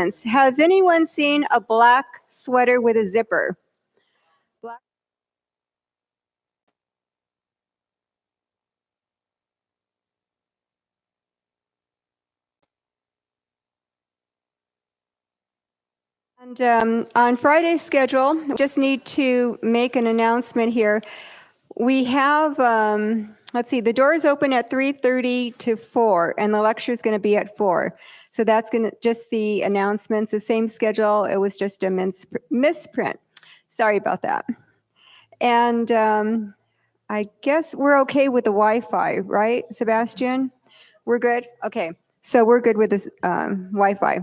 announcements. Has anyone seen a black sweater with a zipper? Black. And on Friday's schedule, just need to make an announcement here. We have, let's see, the doors open at 3:30 to 4, and the lecture is going to be at 4. So that's going to just the announcements, the same schedule. It was just a misprint. Sorry about that. And I guess we're okay with the Wi-Fi, right, Sebastian? We're good? Okay. So we're good with this Wi-Fi.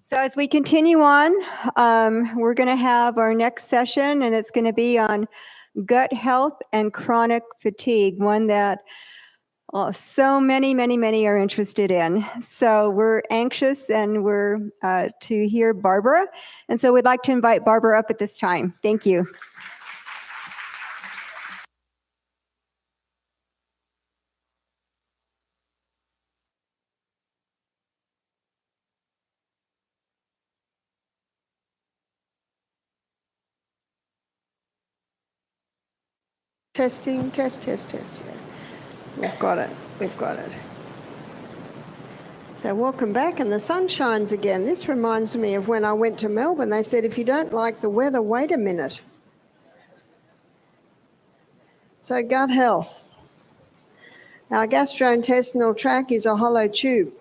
So as we continue on, we're going to have our next session, and it's going to be on gut health and chronic fatigue, one that so many are interested in. So we're anxious and we're to hear Barbara. And so we'd like to invite Barbara up at this time. Thank you. Testing, test. Yeah. We've got it. So welcome back, and the sun shines again. This reminds me of when I went to Melbourne. They said, if you don't like the weather, wait a minute. So gut health. Our gastrointestinal tract is a hollow tube.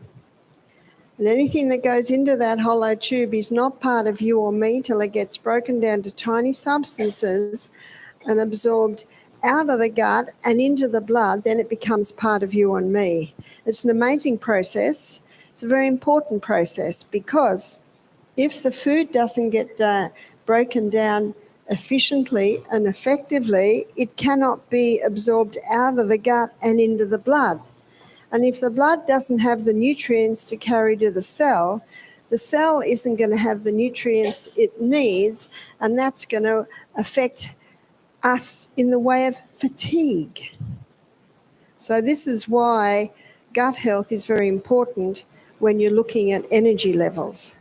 And anything that goes into that hollow tube is not part of you or me till it gets broken down to tiny substances and absorbed out of the gut and into the blood. Then it becomes part of you and me. It's an amazing process. It's a very important process, because if the food doesn't get broken down efficiently and effectively, it cannot be absorbed out of the gut and into the blood. And if the blood doesn't have the nutrients to carry to the cell isn't going to have the nutrients it needs, and that's going to affect us in the way of fatigue. So this is why gut health is very important when you're looking at energy levels.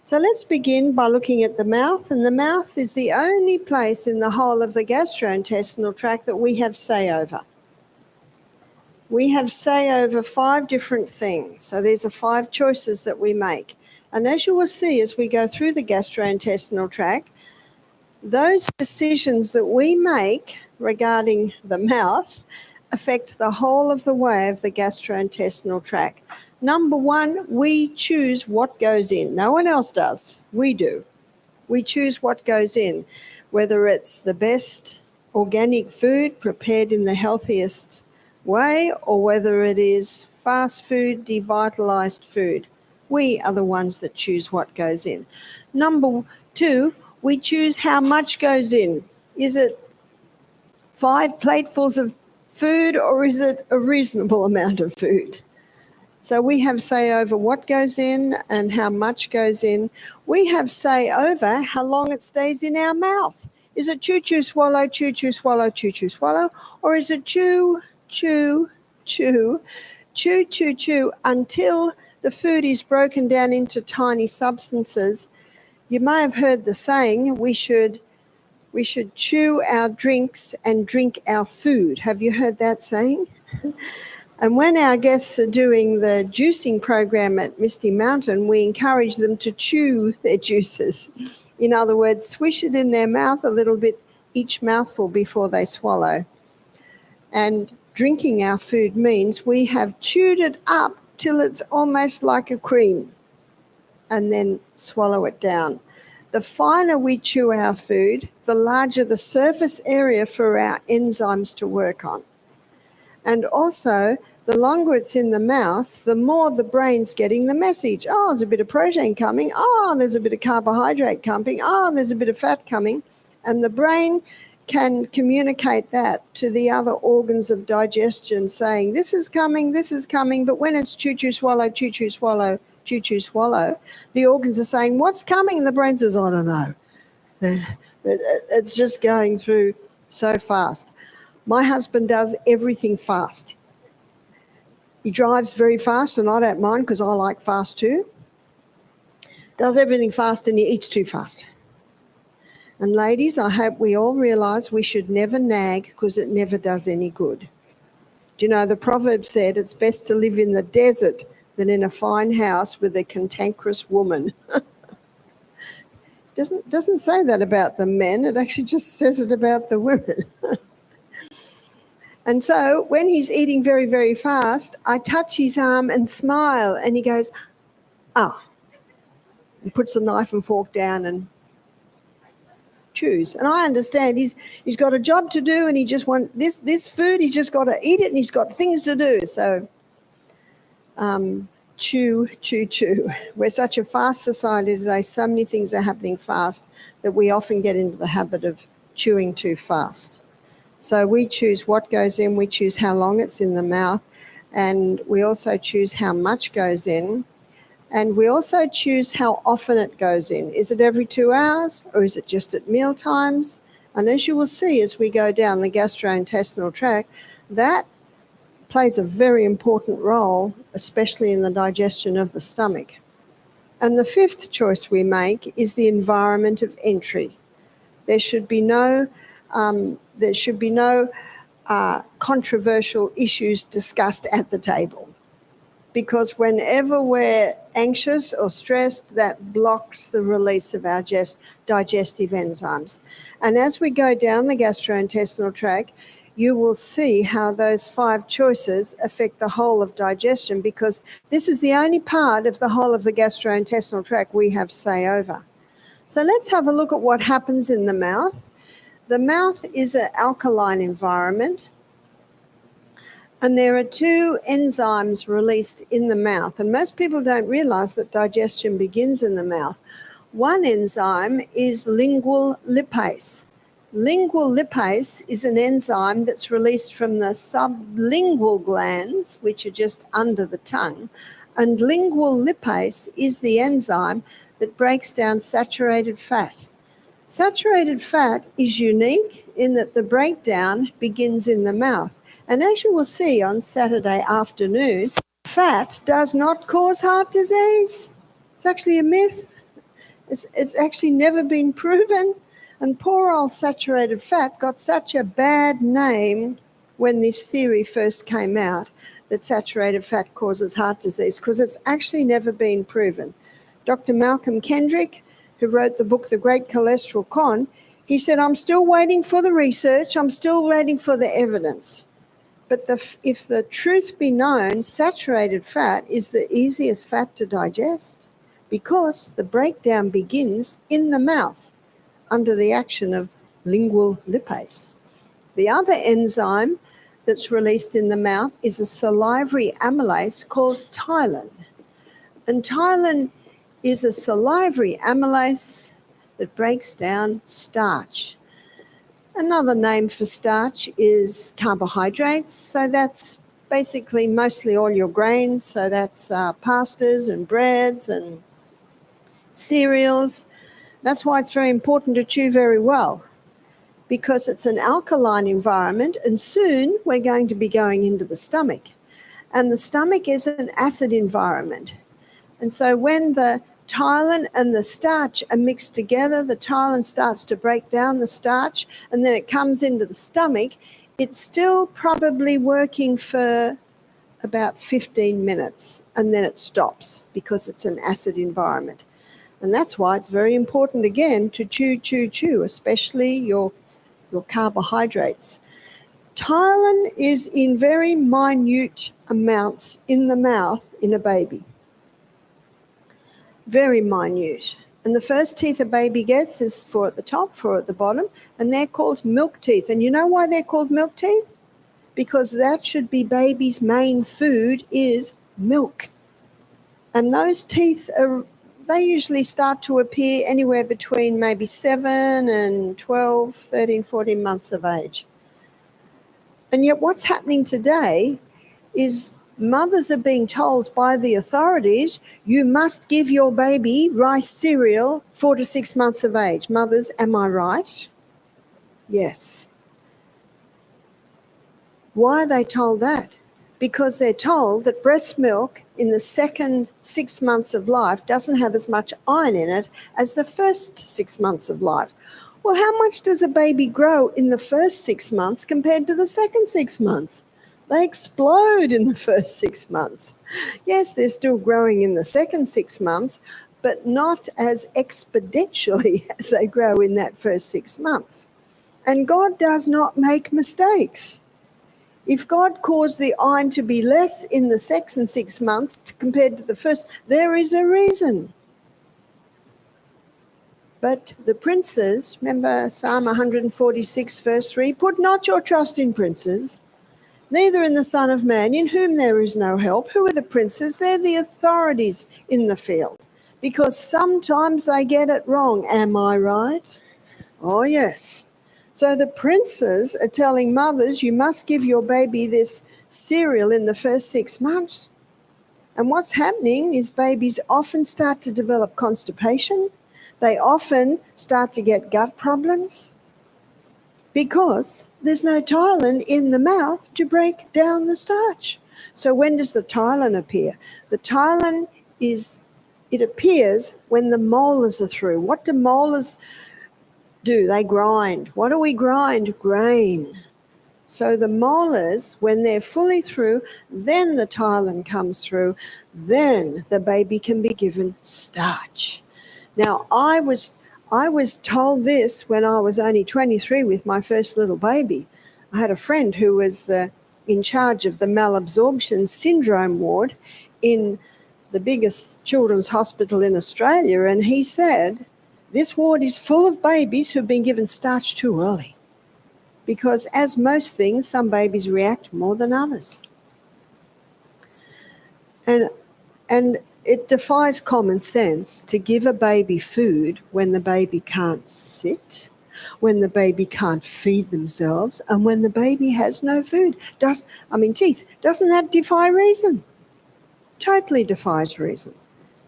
So let's begin by looking at the mouth, and the mouth is the only place in the whole of the gastrointestinal tract that we have say over. We have say over 5 different things. So these are 5 choices that we make. And as you will see as we go through the gastrointestinal tract, those decisions that we make regarding the mouth affect the whole of the way of the gastrointestinal tract. Number 1, we choose what goes in. No one else does. We do. We choose what goes in, whether it's the best organic food prepared in the healthiest way, or whether it is fast food, devitalized food. We are the ones that choose what goes in. Number 2, we choose how much goes in. Is it 5 platefuls of food, or is it a reasonable amount of food? So we have say over what goes in and how much goes in. We have say over how long it stays in our mouth. Is it chew, chew, swallow, chew, chew, swallow, chew, chew, swallow? Or is it chew, chew, chew, chew, chew, chew until the food is broken down into tiny substances? You may have heard the saying, we should chew our drinks and drink our food. Have you heard that saying? And when our guests are doing the juicing program at Misty Mountain, we encourage them to chew their juices. In other words, swish it in their mouth a little bit, each mouthful before they swallow. And drinking our food means we have chewed it up till it's almost like a cream, and then swallow it down. The finer we chew our food, the larger the surface area for our enzymes to work on. And also, the longer it's in the mouth, the more the brain's getting the message. Oh, there's a bit of protein coming. Oh, there's a bit of carbohydrate coming. Oh, there's a bit of fat coming. And the brain can communicate that to the other organs of digestion, saying, this is coming, but when it's chew, chew, swallow, chew, chew, swallow, chew, chew, swallow, the organs are saying, what's coming? And the brain says, I don't know. It's just going through so fast. My husband does everything fast. He drives very fast, and I don't mind because I like fast too. does everything fast and he eats too fast. And ladies, I hope we all realise we should never nag because it never does any good. Do you know, the proverb said it's best to live in the desert than in a fine house with a cantankerous woman. Doesn't say that about the men, it actually just says it about the women. And so when he's eating very, very fast, I touch his arm and smile, and he goes, ah, and puts the knife and fork down and chews. And I understand he's got a job to do, and he just wants this food, he just got to eat it, and he's got things to do. So chew, chew, chew. We're such a fast society today. So many things are happening fast that we often get into the habit of chewing too fast. So we choose what goes in, we choose how long it's in the mouth, and we also choose how much goes in, and we also choose how often it goes in. Is it every 2 hours, or is it just at meal times? And as you will see as we go down the gastrointestinal tract, that plays a very important role, especially in the digestion of the stomach. And the fifth choice we make is the environment of entry. There should be no controversial issues discussed at the table, because whenever we're anxious or stressed, that blocks the release of our digestive enzymes. And as we go down the gastrointestinal tract, you will see how those 5 choices affect the whole of digestion, because this is the only part of the whole of the gastrointestinal tract we have say over. So let's have a look at what happens in the mouth. The mouth is an alkaline environment, and there are 2 enzymes released in the mouth, and most people don't realise that digestion begins in the mouth. One enzyme is lingual lipase. Lingual lipase is an enzyme that's released from the sublingual glands, which are just under the tongue, and lingual lipase is the enzyme that breaks down saturated fat. Saturated fat is unique in that the breakdown begins in the mouth. And as you will see on Saturday afternoon, fat does not cause heart disease. It's actually a myth. It's actually never been proven. And poor old saturated fat got such a bad name when this theory first came out, that saturated fat causes heart disease, because it's actually never been proven. Dr. Malcolm Kendrick, who wrote the book The Great Cholesterol Con, he said, I'm still waiting for the research, I'm still waiting for the evidence. But if the truth be known, saturated fat is the easiest fat to digest, because the breakdown begins in the mouth under the action of lingual lipase. The other enzyme that's released in the mouth is a salivary amylase called ptyalin. And ptyalin is a salivary amylase that breaks down starch. Another name for starch is carbohydrates. So that's basically mostly all your grains. So that's pastas and breads and cereals. That's why it's very important to chew very well, because it's an alkaline environment, and soon we're going to be going into the stomach. And the stomach is an acid environment. And so when the ptyalin and the starch are mixed together, the ptyalin starts to break down the starch, and then it comes into the stomach. It's still probably working for about 15 minutes, and then it stops because it's an acid environment. And that's why it's very important, again, to chew, especially your carbohydrates. Ptyalin is in very minute amounts in the mouth in a baby. Very minute. And the first teeth a baby gets is 4 at the top, 4 at the bottom, and they're called milk teeth. And you know why they're called milk teeth? Because that should be baby's main food is milk. And those teeth they usually start to appear anywhere between maybe 7 and 12, 13, 14 months of age. And yet what's happening today is mothers are being told by the authorities, you must give your baby rice cereal 4 to 6 months of age. Mothers, am I right? Yes. Why are they told that? because they're told that breast milk in the second 6 months of life doesn't have as much iron in it as the first 6 months of life. Well, how much does a baby grow in the first 6 months compared to the second 6 months? They explode in the first 6 months. Yes, they're still growing in the second 6 months, but not as exponentially as they grow in that first 6 months. And God does not make mistakes. If God caused the iron to be less in the second 6 months compared to the first, there is a reason. But the princes, remember Psalm 146 verse 3, put not your trust in princes, neither in the Son of Man, in whom there is no help. Who are the princes? They're the authorities in the field, because sometimes they get it wrong. Am I right? Oh, yes. So the princes are telling mothers, you must give your baby this cereal in the first 6 months. And what's happening is babies often start to develop constipation. They often start to get gut problems because there's no ptyalin in the mouth to break down the starch. So when does the ptyalin appear? The ptyalin it appears when the molars are through. What do molars do? They grind. What do we grind? Grain. So the molars, when they're fully through, then the ptyalin comes through, then the baby can be given starch. Now, I was told this when I was only 23 with my first little baby. I had a friend who was in charge of the malabsorption syndrome ward in the biggest children's hospital in Australia, and he said, this ward is full of babies who've been given starch too early. Because as most things, some babies react more than others. And it defies common sense to give a baby food when the baby can't sit, when the baby can't feed themselves, and when the baby has no food. Teeth. Doesn't that defy reason? Totally defies reason.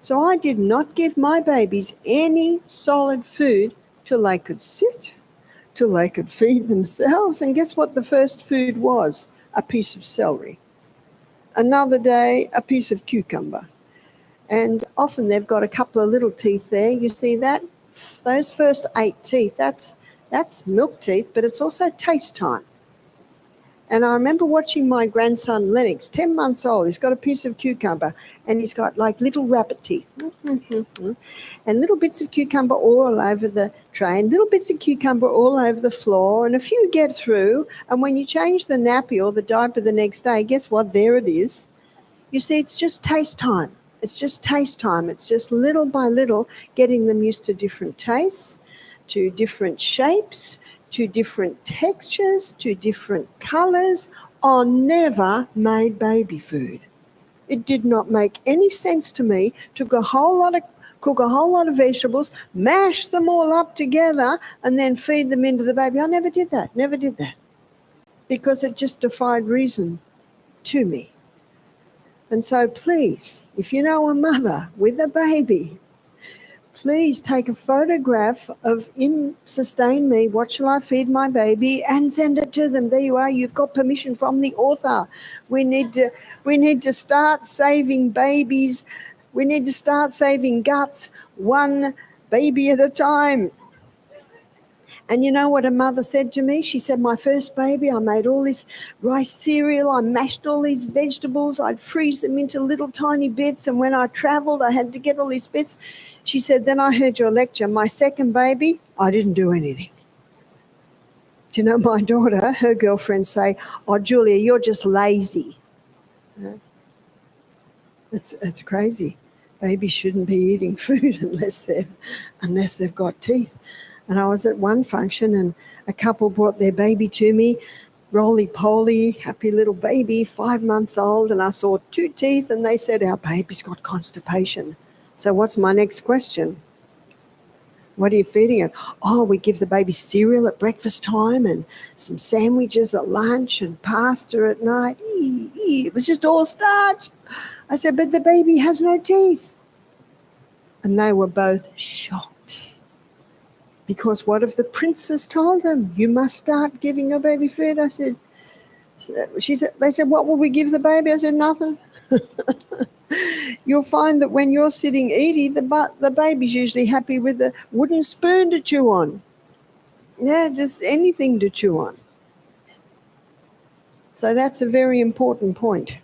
So I did not give my babies any solid food till they could sit, till they could feed themselves. And guess what the first food was? A piece of celery. Another day, a piece of cucumber. And often they've got a couple of little teeth there. You see that? Those first 8 teeth, that's milk teeth, but it's also taste time. And I remember watching my grandson Lennox, 10 months old. He's got a piece of cucumber and he's got like little rabbit teeth. And little bits of cucumber all over the tray and little bits of cucumber all over the floor. And a few get through. And when you change the nappy or the diaper the next day, guess what? There it is. You see, it's just taste time. It's just taste time. It's just little by little getting them used to different tastes, to different shapes, to different textures, to different colours. I never made baby food. It did not make any sense to me to cook a whole lot of vegetables, mash them all up together, and then feed them into the baby. I never did that, because it just defied reason to me. And so please, if you know a mother with a baby, please take a photograph of sustain me, what shall I feed my baby, and send it to them. There you are. You've got permission from the author. We need to start saving babies. We need to start saving guts, one baby at a time. And you know what a mother said to me? She said, my first baby, I made all this rice cereal, I mashed all these vegetables, I'd freeze them into little tiny bits, and when I travelled, I had to get all these bits. She said, then I heard your lecture. My second baby, I didn't do anything. Do you know, my daughter, her girlfriends say, oh, Julia, you're just lazy. It's crazy. Babies shouldn't be eating food unless they've got teeth. And I was at one function and a couple brought their baby to me, roly-poly, happy little baby, 5 months old, and I saw 2 teeth and they said, our baby's got constipation. So what's my next question? What are you feeding it? Oh, we give the baby cereal at breakfast time and some sandwiches at lunch and pasta at night. It was just all starch. I said, but the baby has no teeth. And they were both shocked. Because what have the princes told them? You must start giving your baby food. I said, They said, what will we give the baby? I said, nothing. You'll find that when you're sitting eating, the baby's usually happy with a wooden spoon to chew on. Yeah, just anything to chew on. So that's a very important point.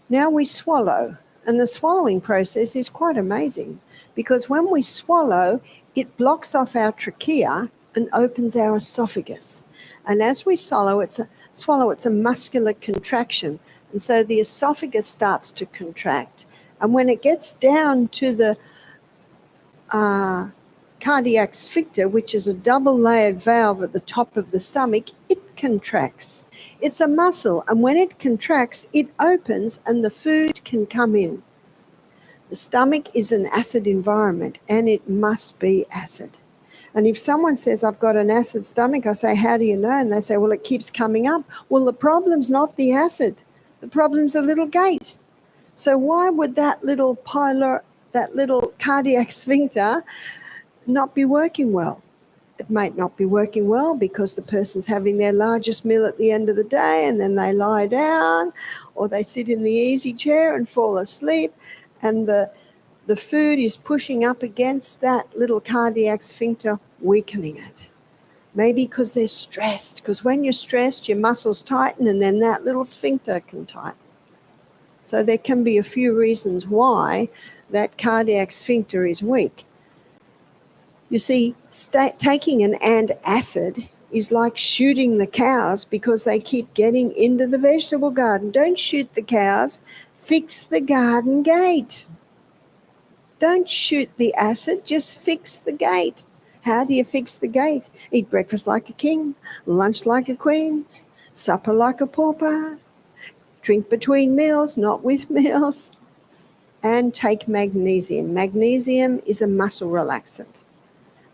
Now we swallow, and the swallowing process is quite amazing because when we swallow, it blocks off our trachea and opens our esophagus. And as we swallow, it's a muscular contraction. And so the esophagus starts to contract. And when it gets down to the cardiac sphincter, which is a double-layered valve at the top of the stomach, it contracts. It's a muscle, and when it contracts, it opens and the food can come in. The stomach is an acid environment, and it must be acid. And if someone says, I've got an acid stomach, I say, how do you know? And they say, well, it keeps coming up. Well, the problem's not the acid. The problem's the little gate. So why would that little cardiac sphincter not be working well? It might not be working well because the person's having their largest meal at the end of the day and then they lie down or they sit in the easy chair and fall asleep, and the food is pushing up against that little cardiac sphincter, weakening it. Maybe because they're stressed, because when you're stressed, your muscles tighten and then that little sphincter can tighten. So there can be a few reasons why that cardiac sphincter is weak. You see, taking an antacid is like shooting the cows because they keep getting into the vegetable garden. Don't shoot the cows, fix the garden gate. Don't shoot the acid, just fix the gate. How do you fix the gate? Eat breakfast like a king, lunch like a queen, supper like a pauper, drink between meals, not with meals, and take magnesium. Magnesium is a muscle relaxant.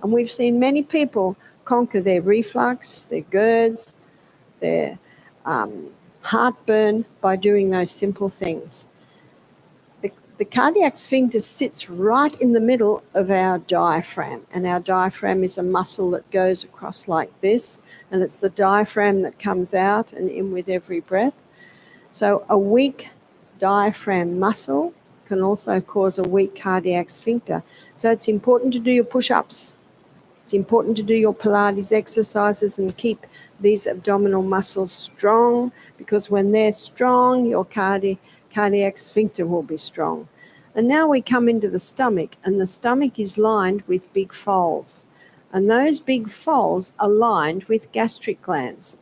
And we've seen many people conquer their reflux, their GERDs, their heartburn by doing those simple things. The cardiac sphincter sits right in the middle of our diaphragm, and our diaphragm is a muscle that goes across like this, and it's the diaphragm that comes out and in with every breath. So a weak diaphragm muscle can also cause a weak cardiac sphincter. So it's important to do your push-ups. It's important to do your Pilates exercises and keep these abdominal muscles strong, because when they're strong, your cardiac sphincter will be strong. And now we come into the stomach, and the stomach is lined with big folds. And those big folds are lined with gastric glands.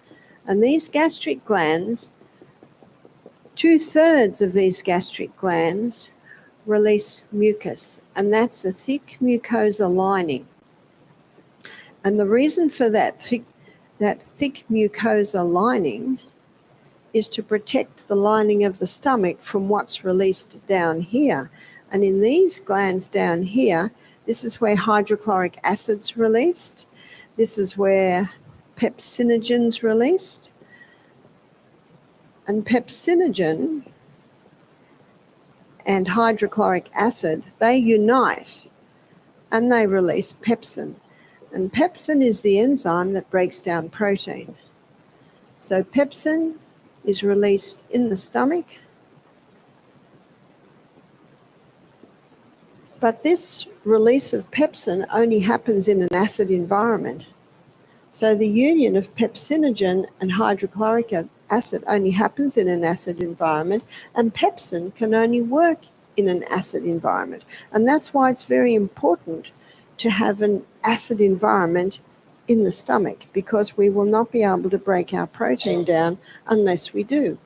And these gastric glands, 2/3 of these gastric glands release mucus, and that's a thick mucosa lining. And the reason for that thick mucosa lining is to protect the lining of the stomach from what's released down here. And in these glands down here, this is where hydrochloric acid's released. This is where pepsinogen's released. And pepsinogen and hydrochloric acid, they unite and they release pepsin. And pepsin is the enzyme that breaks down protein. So pepsin is released in the stomach. But this release of pepsin only happens in an acid environment. So the union of pepsinogen and hydrochloric acid only happens in an acid environment, and pepsin can only work in an acid environment. And that's why it's very important to have an acid environment in the stomach, because we will not be able to break our protein down unless we do.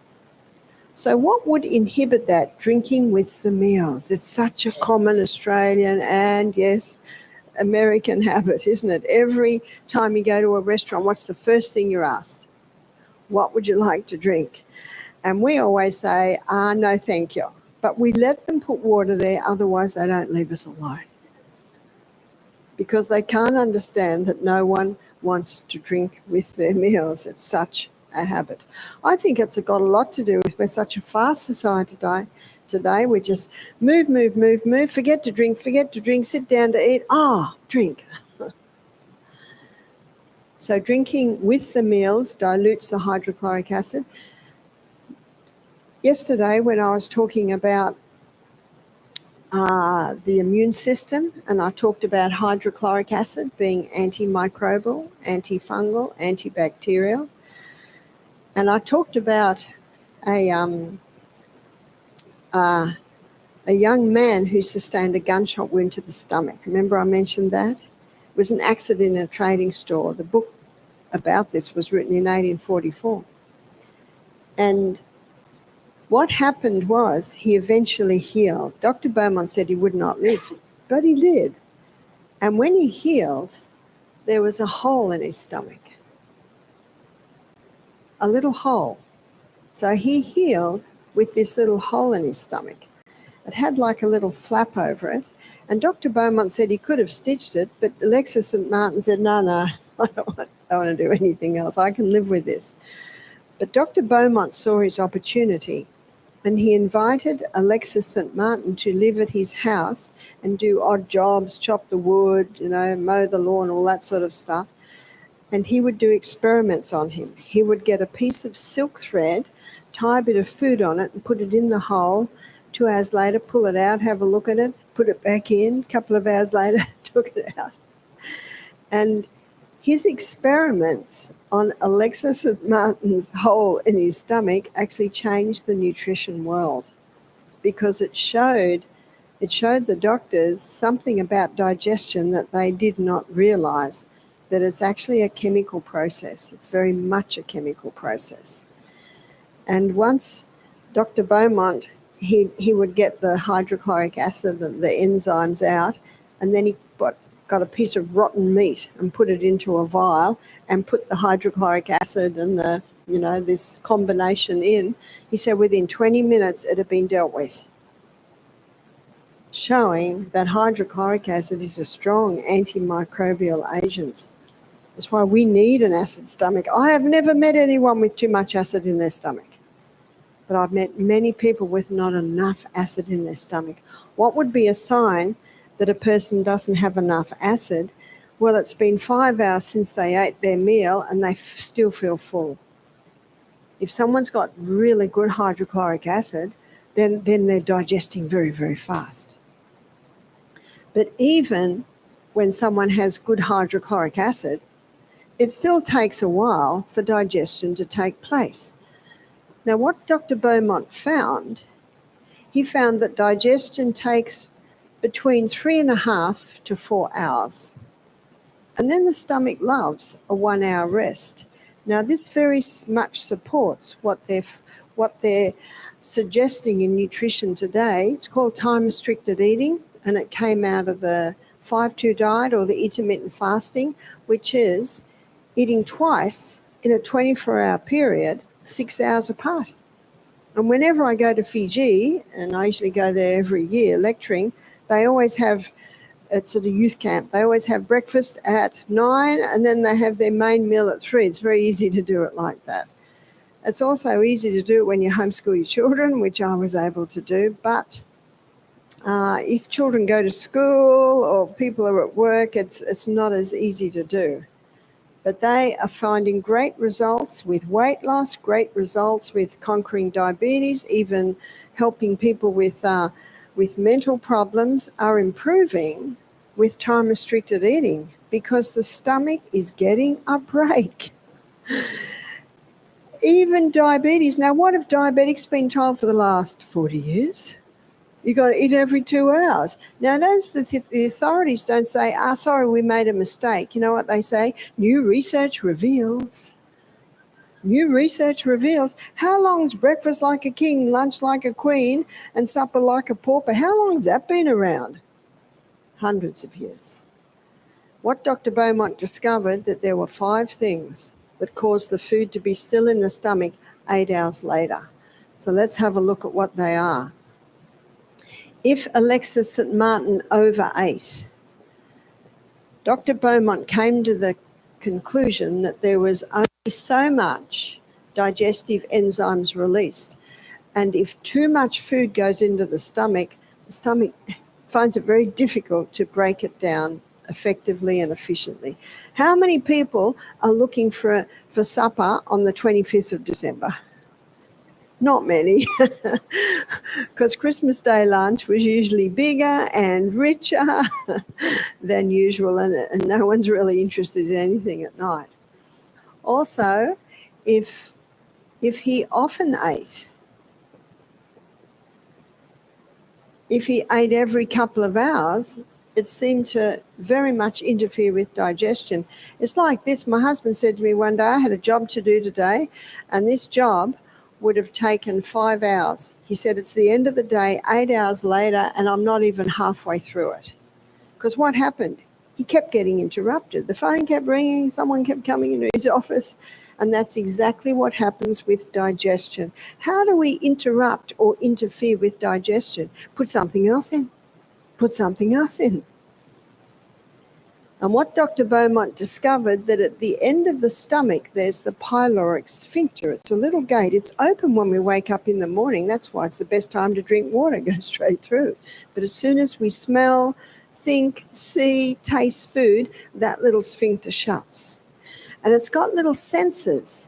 So what would inhibit that? Drinking with the meals. It's such a common Australian and, yes, American habit, isn't it? Every time you go to a restaurant, what's the first thing you're asked? What would you like to drink? And we always say, no, thank you. But we let them put water there, otherwise they don't leave us alone. Because they can't understand that no one wants to drink with their meals. It's such a habit. I think it's got a lot to do with we're such a fast society today. We just move, forget to drink, sit down to eat, drink. So drinking with the meals dilutes the hydrochloric acid. Yesterday, when I was talking about the immune system, and I talked about hydrochloric acid being antimicrobial, antifungal, antibacterial, and I talked about a young man who sustained a gunshot wound to the stomach. Remember I mentioned that? It was an accident in a trading store. The book about this was written in 1844. And what happened was he eventually healed. Dr. Beaumont said he would not live, but he did. And when he healed, there was a hole in his stomach, a little hole. So he healed with this little hole in his stomach. It had like a little flap over it. And Dr. Beaumont said he could have stitched it, but Alexis St. Martin said, no, I don't want to do anything else. I can live with this. But Dr. Beaumont saw his opportunity, and he invited Alexis St. Martin to live at his house and do odd jobs, chop the wood, mow the lawn, all that sort of stuff. And he would do experiments on him. He would get a piece of silk thread, tie a bit of food on it and put it in the hole. 2 hours later, pull it out, have a look at it, put it back in. A couple of hours later, took it out. And his experiments on Alexis St. Martin's hole in his stomach actually changed the nutrition world, because it showed the doctors something about digestion that they did not realize, that it's actually a chemical process. It's very much a chemical process. And once Dr. Beaumont, he would get the hydrochloric acid and the enzymes out, and then he got a piece of rotten meat and put it into a vial and put the hydrochloric acid and this combination in. He said within 20 minutes it had been dealt with, showing that hydrochloric acid is a strong antimicrobial agent. That's why we need an acid stomach. I have never met anyone with too much acid in their stomach, but I've met many people with not enough acid in their stomach. What would be a sign that a person doesn't have enough acid? Well, it's been 5 hours since they ate their meal and they still feel full. If someone's got really good hydrochloric acid, then they're digesting very, very fast. But even when someone has good hydrochloric acid, it still takes a while for digestion to take place. Now, what Dr. Beaumont found, he found that digestion takes between 3.5 to 4 hours. And then the stomach loves a 1 hour rest. Now, this very much supports what they're suggesting in nutrition today. It's called time-restricted eating, and it came out of the 5-2 diet or the intermittent fasting, which is eating twice in a 24-hour period, 6 hours apart. And whenever I go to Fiji, and I usually go there every year lecturing, they always have, it's at a youth camp, they always have breakfast at 9 and then they have their main meal at 3. It's very easy to do it like that. It's also easy to do it when you homeschool your children, which I was able to do, but if children go to school or people are at work, it's not as easy to do. But they are finding great results with weight loss, great results with conquering diabetes, even helping people with mental problems are improving with time-restricted eating, because the stomach is getting a break. Even diabetes. Now, what have diabetics been told for the last 40 years? You've got to eat every 2 hours. Now, notice that the authorities don't say, sorry, we made a mistake. You know what they say? New research reveals. New research reveals. How long's breakfast like a king, lunch like a queen, and supper like a pauper? How long's that been around? Hundreds of years. What Dr. Beaumont discovered, that there were 5 things that caused the food to be still in the stomach 8 hours later. So let's have a look at what they are. If Alexis St. Martin overate, Dr. Beaumont came to the conclusion that there was only so much digestive enzymes released. And if too much food goes into the stomach finds it very difficult to break it down effectively and efficiently. How many people are looking for supper on the 25th of December? Not many, because Christmas Day lunch was usually bigger and richer than usual, and no one's really interested in anything at night. Also, if he often ate, if he ate every couple of hours, it seemed to very much interfere with digestion. It's like this. My husband said to me one day, I had a job to do today, and this job would have taken 5 hours. He said, it's the end of the day, 8 hours later, and I'm not even halfway through it. Because what happened? He kept getting interrupted. The phone kept ringing, someone kept coming into his office, and that's exactly what happens with digestion. How do we interrupt or interfere with digestion? Put something else in. Put something else in. And what Dr. Beaumont discovered, that at the end of the stomach, there's the pyloric sphincter. It's a little gate. It's open when we wake up in the morning. That's why it's the best time to drink water, go straight through. But as soon as we smell, think, see, taste food, that little sphincter shuts. And it's got little sensors.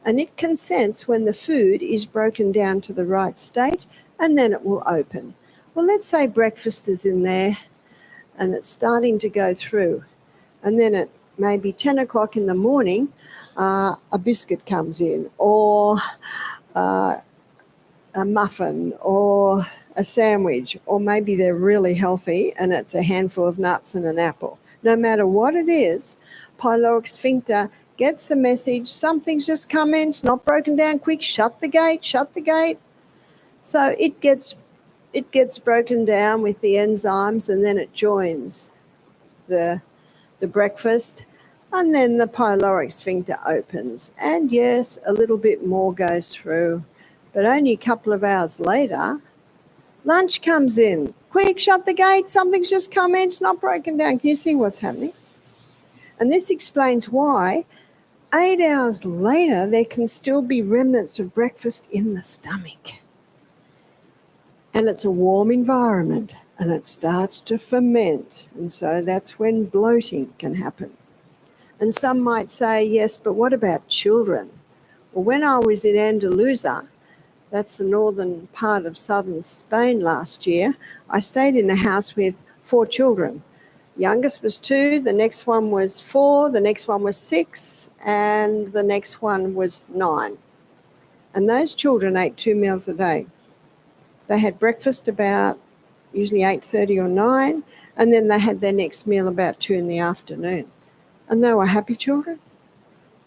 And it can sense when the food is broken down to the right state, and then it will open. Well, let's say breakfast is in there, and it's starting to go through. And then at maybe 10 o'clock in the morning, a biscuit comes in, or a muffin, or a sandwich, or maybe they're really healthy and it's a handful of nuts and an apple. No matter what it is, pyloric sphincter gets the message, something's just come in, it's not broken down quick, shut the gate, shut the gate. So it gets broken down with the enzymes, and then it joins the breakfast, and then the pyloric sphincter opens. And yes, a little bit more goes through, but only a couple of hours later, lunch comes in. Quick, shut the gate, something's just come in, it's not broken down. Can you see what's happening? And this explains why 8 hours later, there can still be remnants of breakfast in the stomach. And it's a warm environment, and it starts to ferment. And so that's when bloating can happen. And some might say, yes, but what about children? Well, when I was in Andalusia, that's the northern part of southern Spain last year, I stayed in a house with 4 children. Youngest was 2, the next one was 4, the next one was 6, and the next one was 9. And those children ate 2 meals a day. They had breakfast about usually 8:30 or 9, and then they had their next meal about 2 in the afternoon. And they were happy children.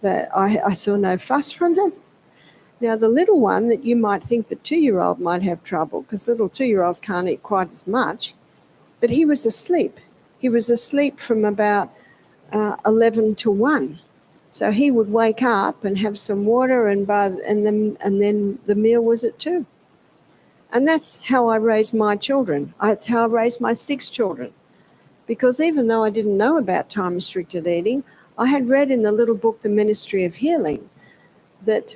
I saw no fuss from them. Now, the little one that you might think the 2-year-old might have trouble, because little 2-year-olds can't eat quite as much, but he was asleep. He was asleep from about 11 to 1. So he would wake up and have some water, and then the meal was at 2. And that's how I raised my children. That's how I raised my 6 children. Because even though I didn't know about time-restricted eating, I had read in the little book, The Ministry of Healing, that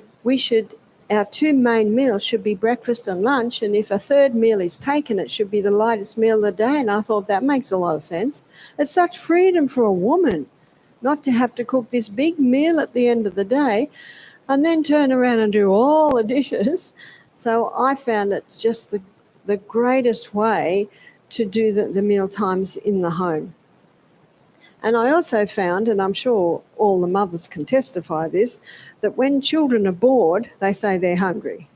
our 2 main meals should be breakfast and lunch, and if a third meal is taken, it should be the lightest meal of the day. And I thought that makes a lot of sense. It's such freedom for a woman not to have to cook this big meal at the end of the day and then turn around and do all the dishes. So I found it just the greatest way to do the meal times in the home. And I also found, and I'm sure all the mothers can testify this, that when children are bored, they say they're hungry.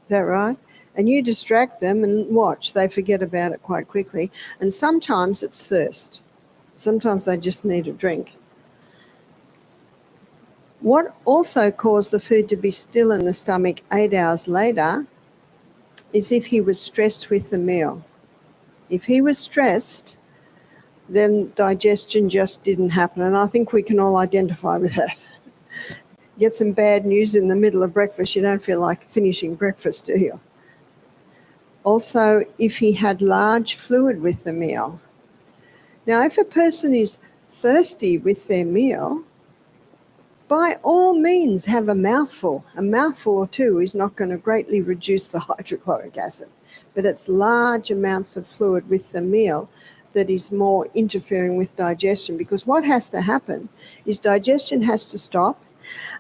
Is that right? And you distract them and watch, they forget about it quite quickly. And sometimes it's thirst. Sometimes they just need a drink. What also caused the food to be still in the stomach 8 hours later is if he was stressed with the meal. If he was stressed, then digestion just didn't happen. And I think we can all identify with that. Get some bad news in the middle of breakfast, you don't feel like finishing breakfast, do you? Also, if he had large fluid with the meal. Now, if a person is thirsty with their meal, by all means have a mouthful. A mouthful or 2 is not going to greatly reduce the hydrochloric acid, but it's large amounts of fluid with the meal that is more interfering with digestion, because what has to happen is digestion has to stop,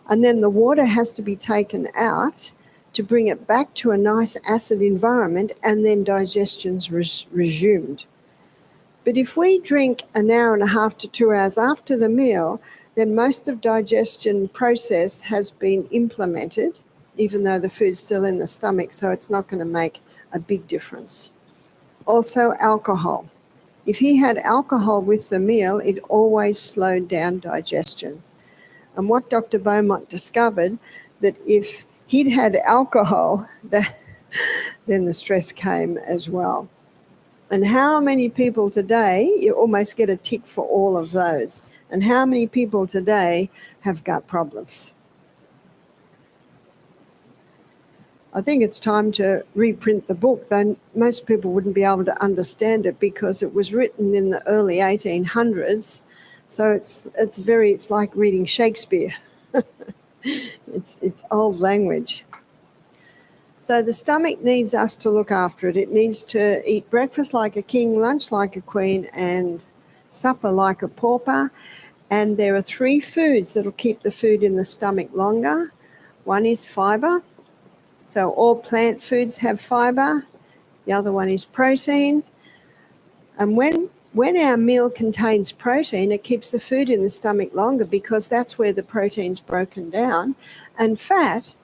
and then the water has to be taken out to bring it back to a nice acid environment, and then digestion's resumed. But if we drink an hour and a half to 2 hours after the meal, then most of digestion process has been implemented, even though the food's still in the stomach, so it's not going to make a big difference. Also, alcohol. If he had alcohol with the meal, it always slowed down digestion. And what Dr. Beaumont discovered, that if he'd had alcohol, then the stress came as well. And how many people today, you almost get a tick for all of those. And how many people today have gut problems? I think it's time to reprint the book, though most people wouldn't be able to understand it because it was written in the early 1800s. So it's like reading Shakespeare. It's old language. So the stomach needs us to look after it. It needs to eat breakfast like a king, lunch like a queen, and supper like a pauper. And there are 3 foods that'll keep the food in the stomach longer. One is fiber. So all plant foods have fiber. The other one is protein. And when our meal contains protein, it keeps the food in the stomach longer because that's where the protein's broken down. And fat,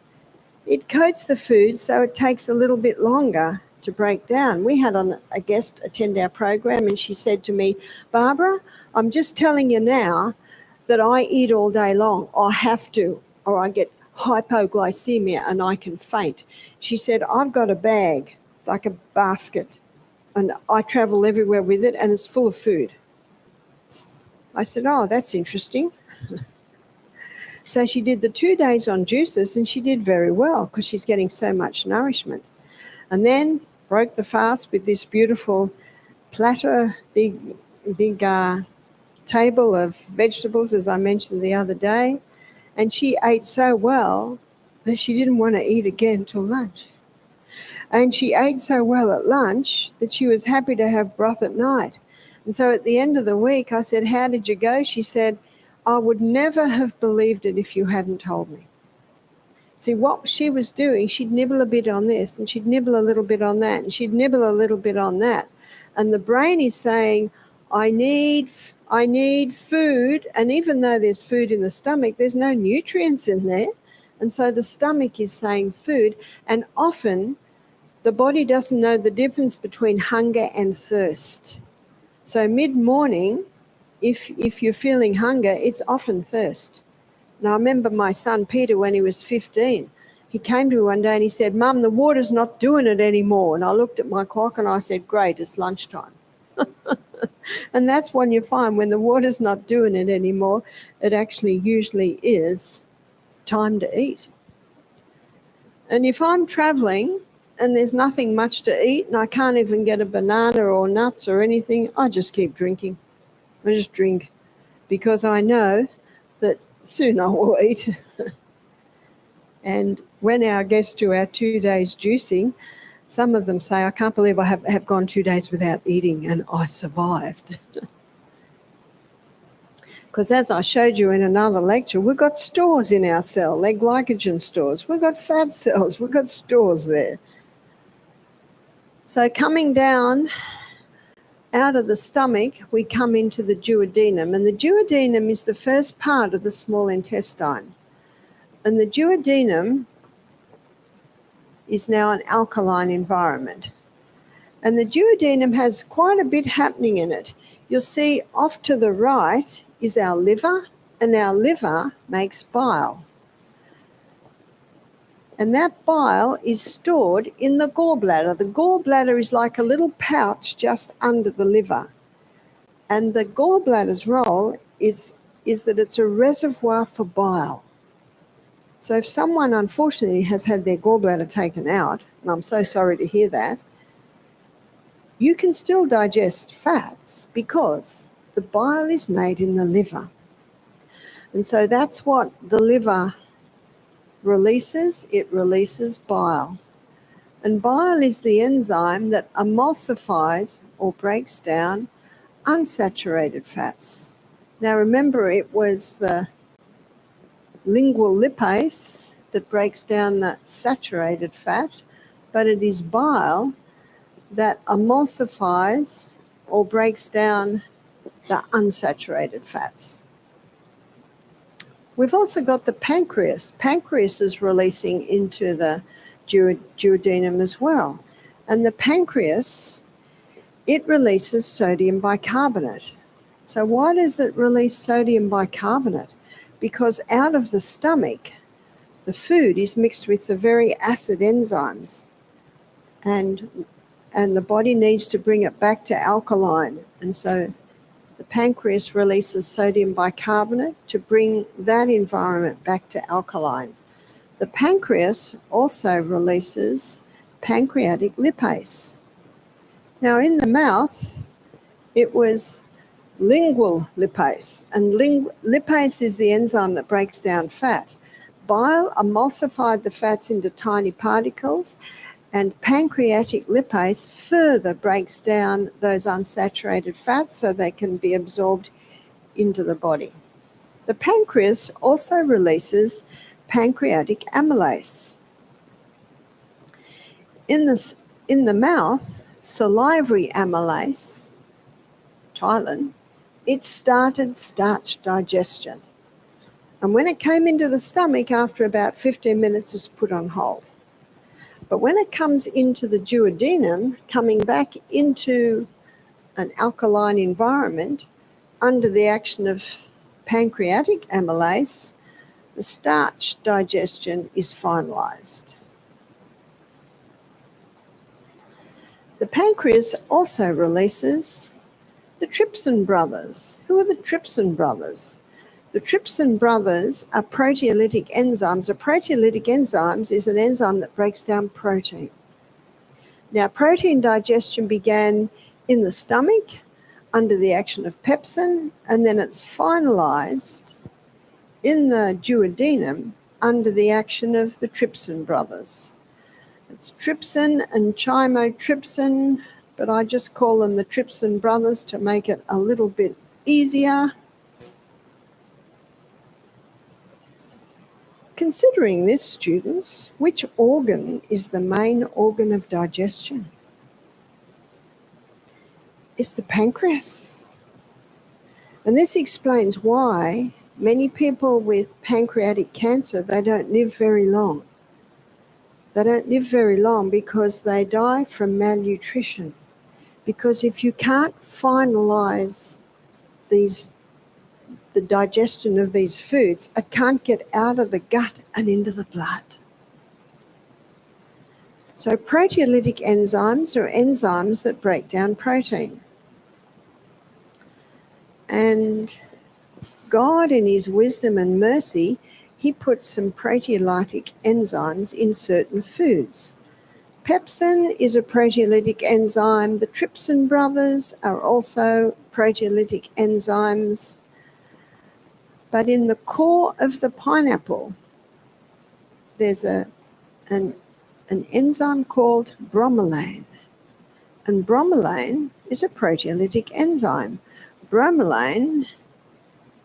it coats the food, so it takes a little bit longer to break down. We had a guest attend our program, and she said to me, "Barbara, I'm just telling you now that I eat all day long. I have to, or I get hypoglycemia and I can faint." She said, "I've got a bag. It's like a basket, and I travel everywhere with it, and it's full of food." I said, "Oh, that's interesting." So she did the 2 days on juices, and she did very well because she's getting so much nourishment. And then broke the fast with this beautiful platter, big table of vegetables, as I mentioned the other day. And she ate so well that she didn't want to eat again till lunch. And she ate so well at lunch that she was happy to have broth at night. And so at the end of the week, I said, "How did you go?" She said, "I would never have believed it if you hadn't told me." See, what she was doing, she'd nibble a bit on this, and she'd nibble a little bit on that, and she'd nibble a little bit on that. And the brain is saying, I need food. And even though there's food in the stomach, there's no nutrients in there. And so the stomach is saying food. And often the body doesn't know the difference between hunger and thirst. So mid-morning, if you're feeling hunger, it's often thirst. And I remember my son Peter, when he was 15, he came to me one day and he said, "Mum, the water's not doing it anymore." And I looked at my clock and I said, "Great, it's lunchtime." And that's when you find when the water's not doing it anymore, it actually usually is time to eat. And if I'm traveling and there's nothing much to eat and I can't even get a banana or nuts or anything, I just keep drinking. I just drink because I know that soon I will eat. And when our guests do our 2 days juicing, some of them say, "I can't believe I have gone 2 days without eating and I survived." Because as I showed you in another lecture, we've got stores in our cell. They're glycogen stores. We've got fat cells. We've got stores there. So coming down out of the stomach, we come into the duodenum. And the duodenum is the first part of the small intestine. And the duodenum is now an alkaline environment. And the duodenum has quite a bit happening in it. You'll see off to the right is our liver, and our liver makes bile. And that bile is stored in the gallbladder. The gallbladder is like a little pouch just under the liver. And the gallbladder's role is that it's a reservoir for bile. So if someone unfortunately has had their gallbladder taken out, and I'm so sorry to hear that, you can still digest fats because the bile is made in the liver. And so that's what the liver releases. It releases bile. And bile is the enzyme that emulsifies or breaks down unsaturated fats. Now remember, it was the lingual lipase that breaks down the saturated fat, but it is bile that emulsifies or breaks down the unsaturated fats. We've also got the pancreas. Pancreas is releasing into the duodenum as well. And the pancreas, it releases sodium bicarbonate. So why does it release sodium bicarbonate? Because out of the stomach, the food is mixed with the very acid enzymes. And the body needs to bring it back to alkaline. And so the pancreas releases sodium bicarbonate to bring that environment back to alkaline. The pancreas also releases pancreatic lipase. Now in the mouth, it was lingual lipase, and lipase is the enzyme that breaks down fat. Bile emulsified the fats into tiny particles, and pancreatic lipase further breaks down those unsaturated fats so they can be absorbed into the body. The pancreas also releases pancreatic amylase. In the mouth, salivary amylase, ptyalin, it started starch digestion. And when it came into the stomach, after about 15 minutes, it's put on hold. But when it comes into the duodenum, coming back into an alkaline environment under the action of pancreatic amylase, the starch digestion is finalized. The pancreas also releases the trypsin brothers. Who are the trypsin brothers? The trypsin brothers are proteolytic enzymes. A proteolytic enzyme is an enzyme that breaks down protein. Now, protein digestion began in the stomach under the action of pepsin, and then it's finalized in the duodenum under the action of the trypsin brothers. It's trypsin and chymotrypsin, but I just call them the trypsin brothers to make it a little bit easier. Considering this, students, which organ is the main organ of digestion? It's the pancreas. And this explains why many people with pancreatic cancer, they don't live very long. They don't live very long because they die from malnutrition. Because if you can't finalize the digestion of these foods, it can't get out of the gut and into the blood. So proteolytic enzymes are enzymes that break down protein. And God, in his wisdom and mercy, he puts some proteolytic enzymes in certain foods. Pepsin is a proteolytic enzyme. The trypsin brothers are also proteolytic enzymes. But in the core of the pineapple, there's an enzyme called bromelain. And bromelain is a proteolytic enzyme. Bromelain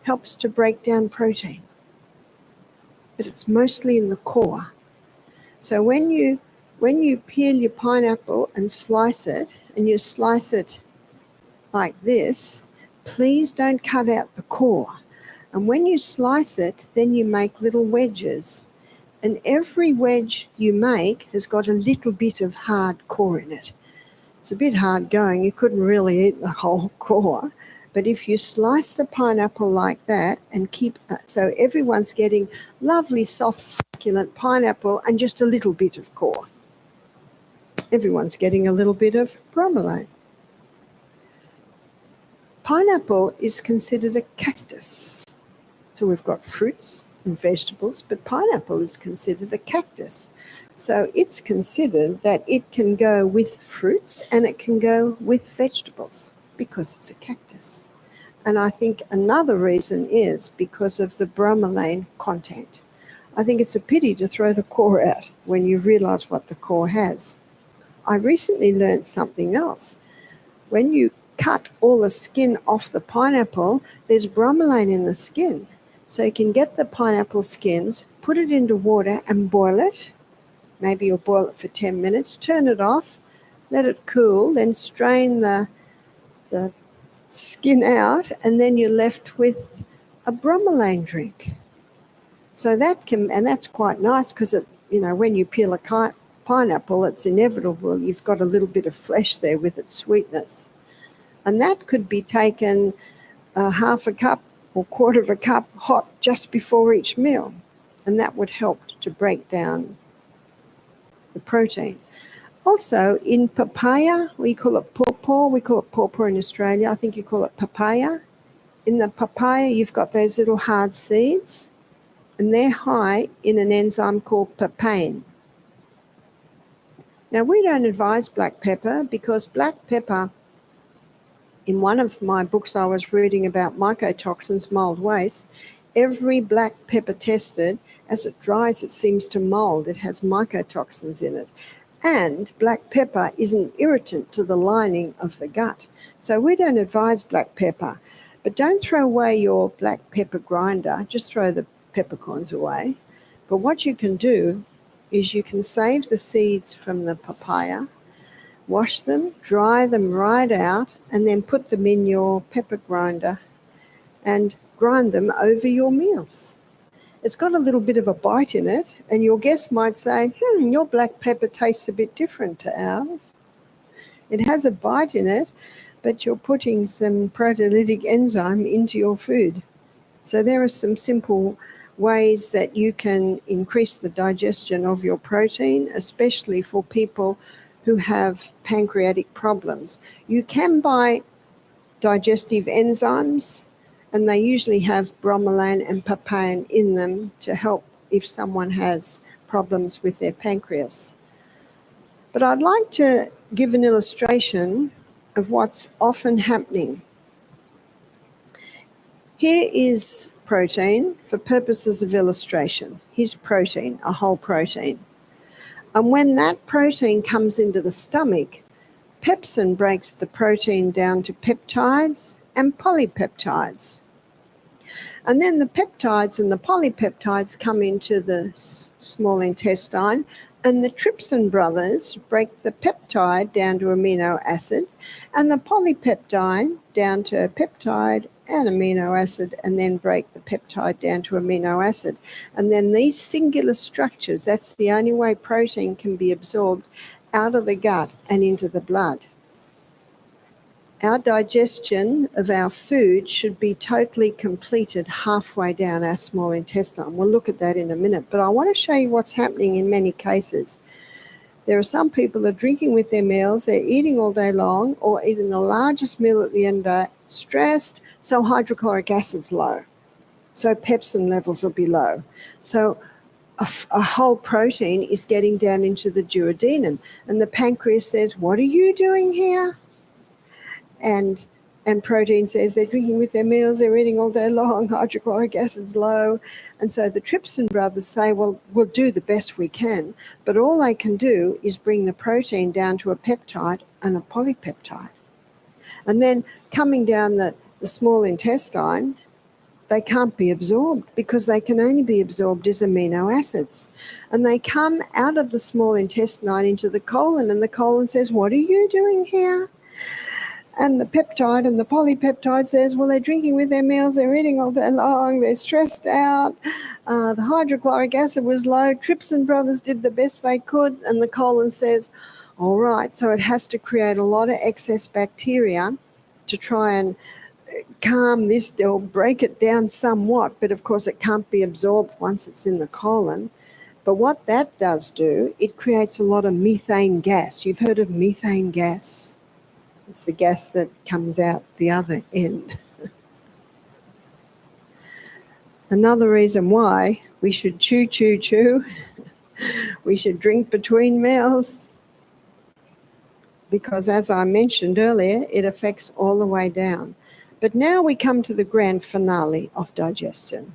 helps to break down protein, but it's mostly in the core. So when you peel your pineapple and slice it, and you slice it like this, please don't cut out the core. And when you slice it, then you make little wedges. And every wedge you make has got a little bit of hard core in it. It's a bit hard going. You couldn't really eat the whole core. But if you slice the pineapple like that and keep, so everyone's getting lovely, soft, succulent pineapple and just a little bit of core. Everyone's getting a little bit of bromelain. Pineapple is considered a cactus. So we've got fruits and vegetables, but pineapple is considered a cactus. So it's considered that it can go with fruits and it can go with vegetables because it's a cactus. And I think another reason is because of the bromelain content. I think it's a pity to throw the core out when you realize what the core has. I recently learned something else. When you cut all the skin off the pineapple, there's bromelain in the skin. So you can get the pineapple skins, put it into water and boil it. Maybe you'll boil it for 10 minutes, turn it off, let it cool, then strain the skin out, and then you're left with a bromelain drink. So that's quite nice because when you peel a pineapple, it's inevitable you've got a little bit of flesh there with its sweetness. And that could be taken half a cup or quarter of a cup hot just before each meal. And that would help to break down the protein. Also, in papaya, we call it pawpaw. We call it pawpaw in Australia. I think you call it papaya. In the papaya, you've got those little hard seeds, and they're high in an enzyme called papain. Now, we don't advise black pepper because black pepper, in one of my books I was reading about mycotoxins, mold waste, every black pepper tested, as it dries, it seems to mold. It has mycotoxins in it. And black pepper is an irritant to the lining of the gut. So we don't advise black pepper. But don't throw away your black pepper grinder. Just throw the peppercorns away. But what you can do is you can save the seeds from the papaya, wash them, dry them right out, and then put them in your pepper grinder and grind them over your meals. It's got a little bit of a bite in it, and your guest might say, your black pepper tastes a bit different to ours. It has a bite in it, but you're putting some proteolytic enzyme into your food. So there are some simple ways that you can increase the digestion of your protein, especially for people who have pancreatic problems. You can buy digestive enzymes, and they usually have bromelain and papain in them to help if someone has problems with their pancreas. But I'd like to give an illustration of what's often happening. Here is protein for purposes of illustration. Here's protein, a whole protein. And when that protein comes into the stomach, pepsin breaks the protein down to peptides and polypeptides. And then the peptides and the polypeptides come into the small intestine, and the trypsin brothers break the peptide down to amino acid and the polypeptide down to peptide and amino acid, and then break the peptide down to amino acid. And then these singular structures, that's the only way protein can be absorbed out of the gut and into the blood. Our digestion of our food should be totally completed halfway down our small intestine. We'll look at that in a minute, but I want to show you what's happening in many cases. There are some people that are drinking with their meals, they're eating all day long or eating the largest meal at the end of the day, stressed, so hydrochloric acid's low. So pepsin levels will be low. So a whole protein is getting down into the duodenum, and the pancreas says, what are you doing here? And protein says they're drinking with their meals, they're eating all day long, hydrochloric acid's low. And so the trypsin brothers say, well, we'll do the best we can, but all they can do is bring the protein down to a peptide and a polypeptide. And then coming down the small intestine, they can't be absorbed because they can only be absorbed as amino acids. And they come out of the small intestine into the colon, and the colon says, what are you doing here? And the peptide and the polypeptide says, well, they're drinking with their meals, they're eating all day long, they're stressed out, the hydrochloric acid was low, trypsin brothers did the best they could, and the colon says, all right, so it has to create a lot of excess bacteria to try and calm this or break it down somewhat, but of course it can't be absorbed once it's in the colon. But what that does do, it creates a lot of methane gas. You've heard of methane gas? It's the gas that comes out the other end. Another reason why we should chew. We should drink between meals, because as I mentioned earlier, it affects all the way down. But now we come to the grand finale of digestion.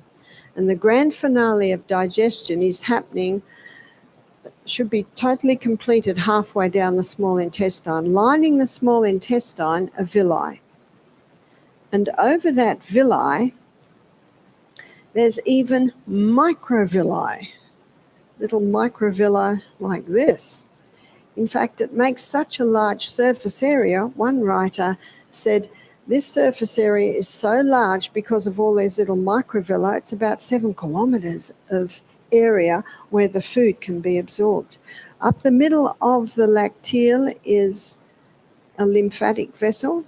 And the grand finale of digestion is happening should be totally completed halfway down the small intestine. Lining the small intestine are villi. And over that villi, there's even microvilli, little microvilli like this. In fact, it makes such a large surface area, one writer said, this surface area is so large because of all these little microvilli, it's about 7 kilometres of area where the food can be absorbed. Up the middle of the lacteal is a lymphatic vessel,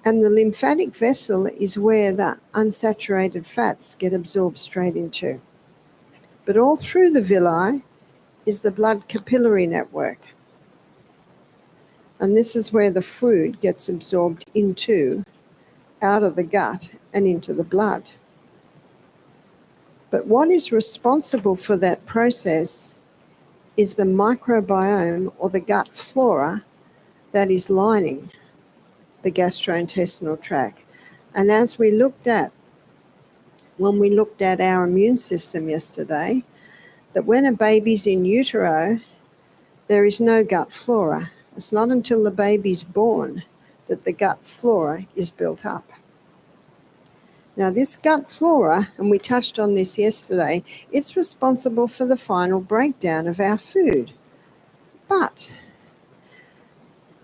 and the lymphatic vessel is where the unsaturated fats get absorbed straight into. But all through the villi is the blood capillary network. And this is where the food gets absorbed into, out of the gut and into the blood. But what is responsible for that process is the microbiome or the gut flora that is lining the gastrointestinal tract. And as we looked at, when we looked at our immune system yesterday, that when a baby's in utero, there is no gut flora. It's not until the baby's born that the gut flora is built up. Now, this gut flora, and we touched on this yesterday, it's responsible for the final breakdown of our food. But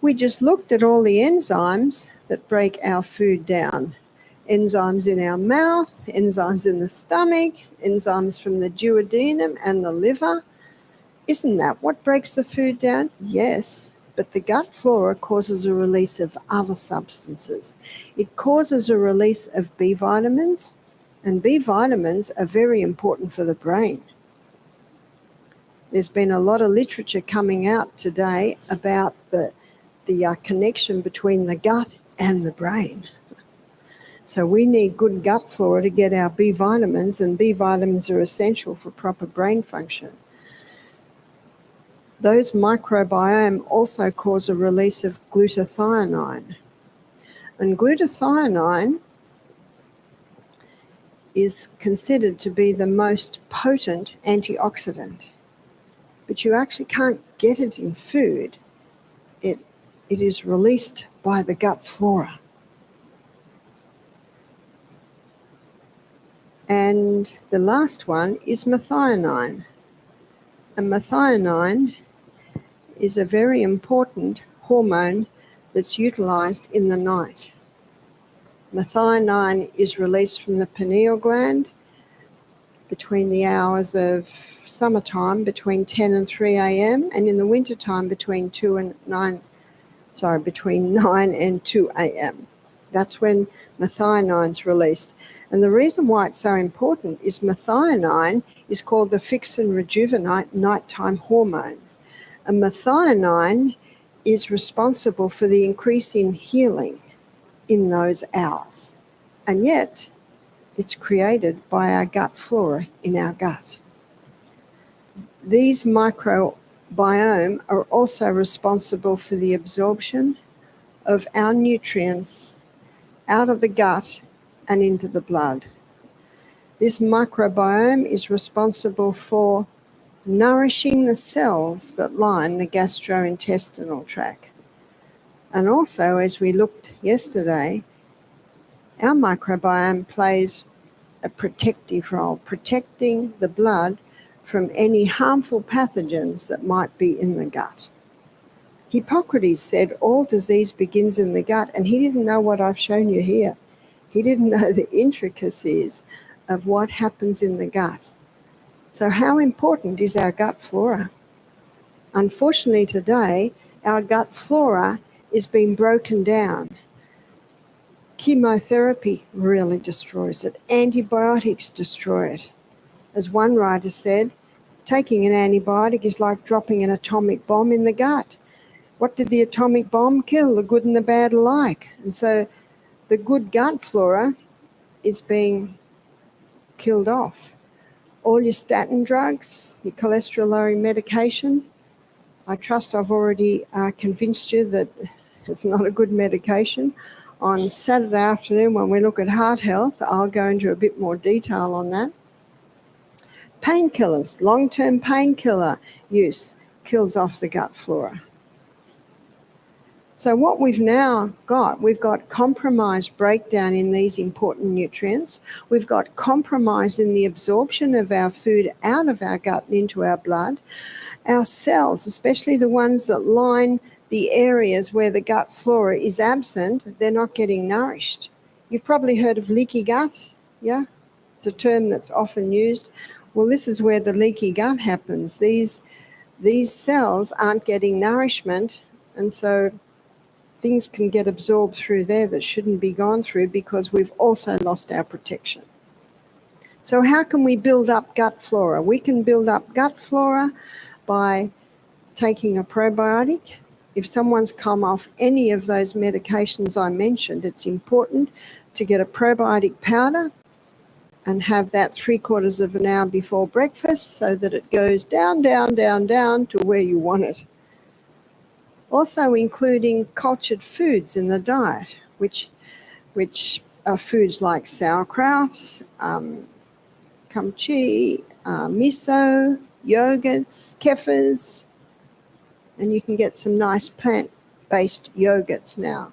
we just looked at all the enzymes that break our food down. Enzymes in our mouth, enzymes in the stomach, enzymes from the duodenum and the liver. Isn't that what breaks the food down? Yes. But the gut flora causes a release of other substances. It causes a release of B vitamins, and B vitamins are very important for the brain. There's been a lot of literature coming out today about the connection between the gut and the brain. So we need good gut flora to get our B vitamins, and B vitamins are essential for proper brain function. Those microbiome also cause a release of glutathione. And glutathione is considered to be the most potent antioxidant. But you actually can't get it in food. It is released by the gut flora. And the last one is methionine. And methionine is a very important hormone that's utilized in the night. Methionine is released from the pineal gland between the hours of summertime, between 10 and 3 a.m., and in the wintertime between 9 and 2 a.m. That's when methionine is released. And the reason why it's so important is methionine is called the fix and rejuvenate nighttime hormone. And methionine is responsible for the increase in healing in those hours. And yet, it's created by our gut flora in our gut. These microbiome are also responsible for the absorption of our nutrients out of the gut and into the blood. This microbiome is responsible for nourishing the cells that line the gastrointestinal tract. And also, as we looked yesterday, our microbiome plays a protective role, protecting the blood from any harmful pathogens that might be in the gut. Hippocrates said all disease begins in the gut, and he didn't know what I've shown you here. He didn't know the intricacies of what happens in the gut. So how important is our gut flora? Unfortunately today, our gut flora is being broken down. Chemotherapy really destroys it. Antibiotics destroy it. As one writer said, taking an antibiotic is like dropping an atomic bomb in the gut. What did the atomic bomb kill? The good and the bad alike. And so the good gut flora is being killed off. All your statin drugs, your cholesterol-lowering medication, I trust I've already convinced you that it's not a good medication. On Saturday afternoon, when we look at heart health, I'll go into a bit more detail on that. Painkillers, long-term painkiller use kills off the gut flora. So what we've now got, we've got compromised breakdown in these important nutrients. We've got compromise in the absorption of our food out of our gut and into our blood. Our cells, especially the ones that line the areas where the gut flora is absent, they're not getting nourished. You've probably heard of leaky gut, yeah? It's a term that's often used. Well, this is where the leaky gut happens. These cells aren't getting nourishment, and so things can get absorbed through there that shouldn't be gone through because we've also lost our protection. So how can we build up gut flora? We can build up gut flora by taking a probiotic. If someone's come off any of those medications I mentioned, it's important to get a probiotic powder and have that 3/4 of an hour before breakfast so that it goes down, down, down, down to where you want it. Also including cultured foods in the diet, which are foods like sauerkraut, kimchi, miso, yogurts, kefirs, and you can get some nice plant-based yogurts now.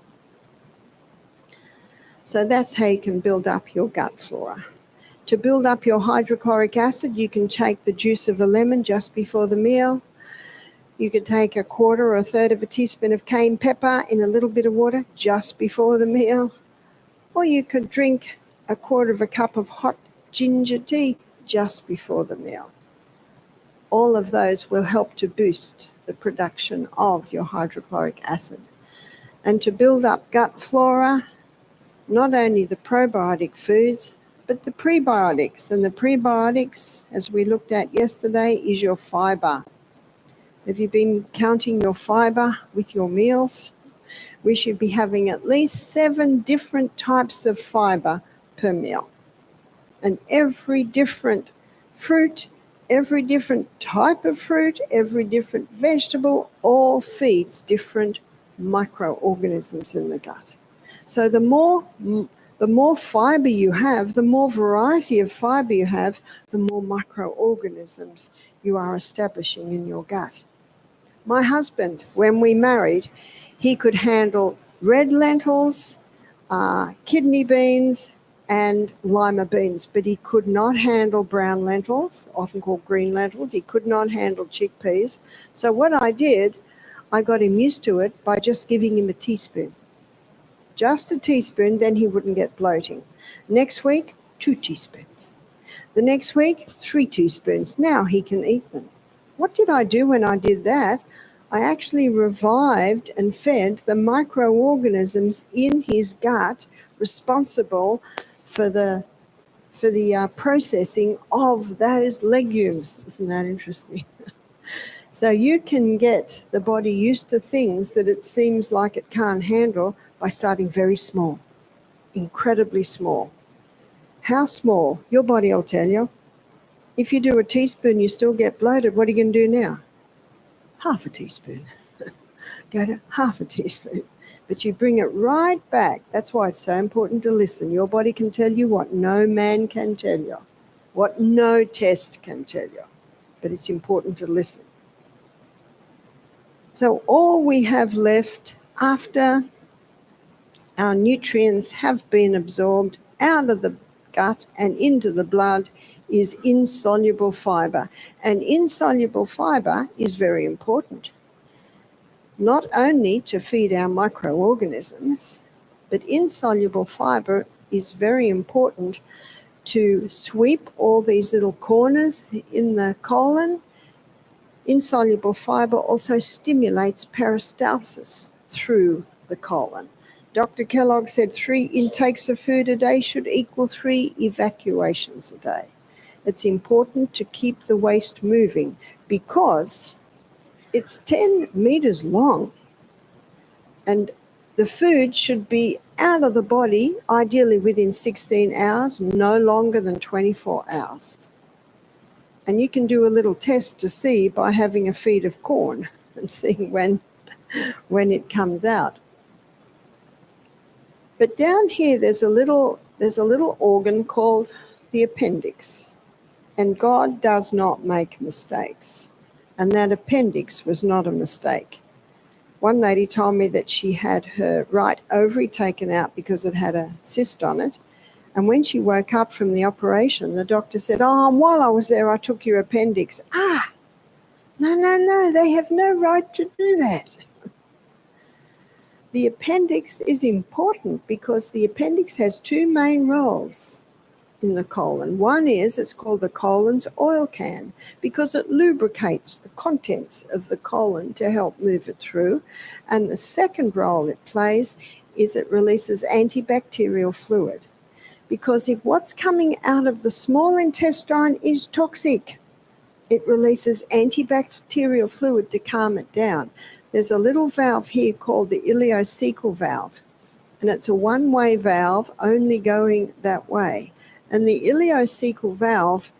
So that's how you can build up your gut flora. To build up your hydrochloric acid, you can take the juice of a lemon just before the meal. You could take 1/4 or 1/3 of a teaspoon of cayenne pepper in a little bit of water just before the meal. Or you could drink 1/4 of a cup of hot ginger tea just before the meal. All of those will help to boost the production of your hydrochloric acid. And to build up gut flora, not only the probiotic foods, but the prebiotics. And the prebiotics, as we looked at yesterday, is your fiber. Have you been counting your fiber with your meals? We should be having at least 7 different types of fiber per meal. And every different fruit, every different type of fruit, every different vegetable, all feeds different microorganisms in the gut. So the more fiber you have, the more variety of fiber you have, the more microorganisms you are establishing in your gut. My husband, when we married, he could handle red lentils, kidney beans, and lima beans, but he could not handle brown lentils, often called green lentils. He could not handle chickpeas. So what I did, I got him used to it by just giving him a teaspoon. Just a teaspoon, then he wouldn't get bloating. Next week, 2 teaspoons. The next week, 3 teaspoons. Now he can eat them. What did I do when I did that? I actually revived and fed the microorganisms in his gut responsible for the processing of those legumes. Isn't that interesting? So you can get the body used to things that it seems like it can't handle by starting very small, incredibly small. How small? Your body will tell you. If you do a teaspoon, you still get bloated. What are you going to do now? Half a teaspoon. Go to half a teaspoon. But you bring it right back. That's why it's so important to listen. Your body can tell you what no man can tell you, what no test can tell you. But it's important to listen. So all we have left after our nutrients have been absorbed out of the gut and into the blood is insoluble fiber. And insoluble fiber is very important, not only to feed our microorganisms, but insoluble fiber is very important to sweep all these little corners in the colon. Insoluble fiber also stimulates peristalsis through the colon. Dr. Kellogg said 3 intakes of food a day should equal 3 evacuations a day. It's important to keep the waste moving because it's 10 meters long and the food should be out of the body, ideally within 16 hours, no longer than 24 hours. And you can do a little test to see by having a feed of corn and seeing when it comes out. But down here there's a little organ called the appendix. And God does not make mistakes. And that appendix was not a mistake. One lady told me that she had her right ovary taken out because it had a cyst on it. And when she woke up from the operation, the doctor said, "Oh, while I was there, I took your appendix." No, they have no right to do that. The appendix is important because the appendix has two main roles in the colon. One is it's called the colon's oil can because it lubricates the contents of the colon to help move it through. And the second role it plays is it releases antibacterial fluid. Because if what's coming out of the small intestine is toxic, it releases antibacterial fluid to calm it down. There's a little valve here called the ileocecal valve, and it's a one-way valve only going that way. And the ileocecal valve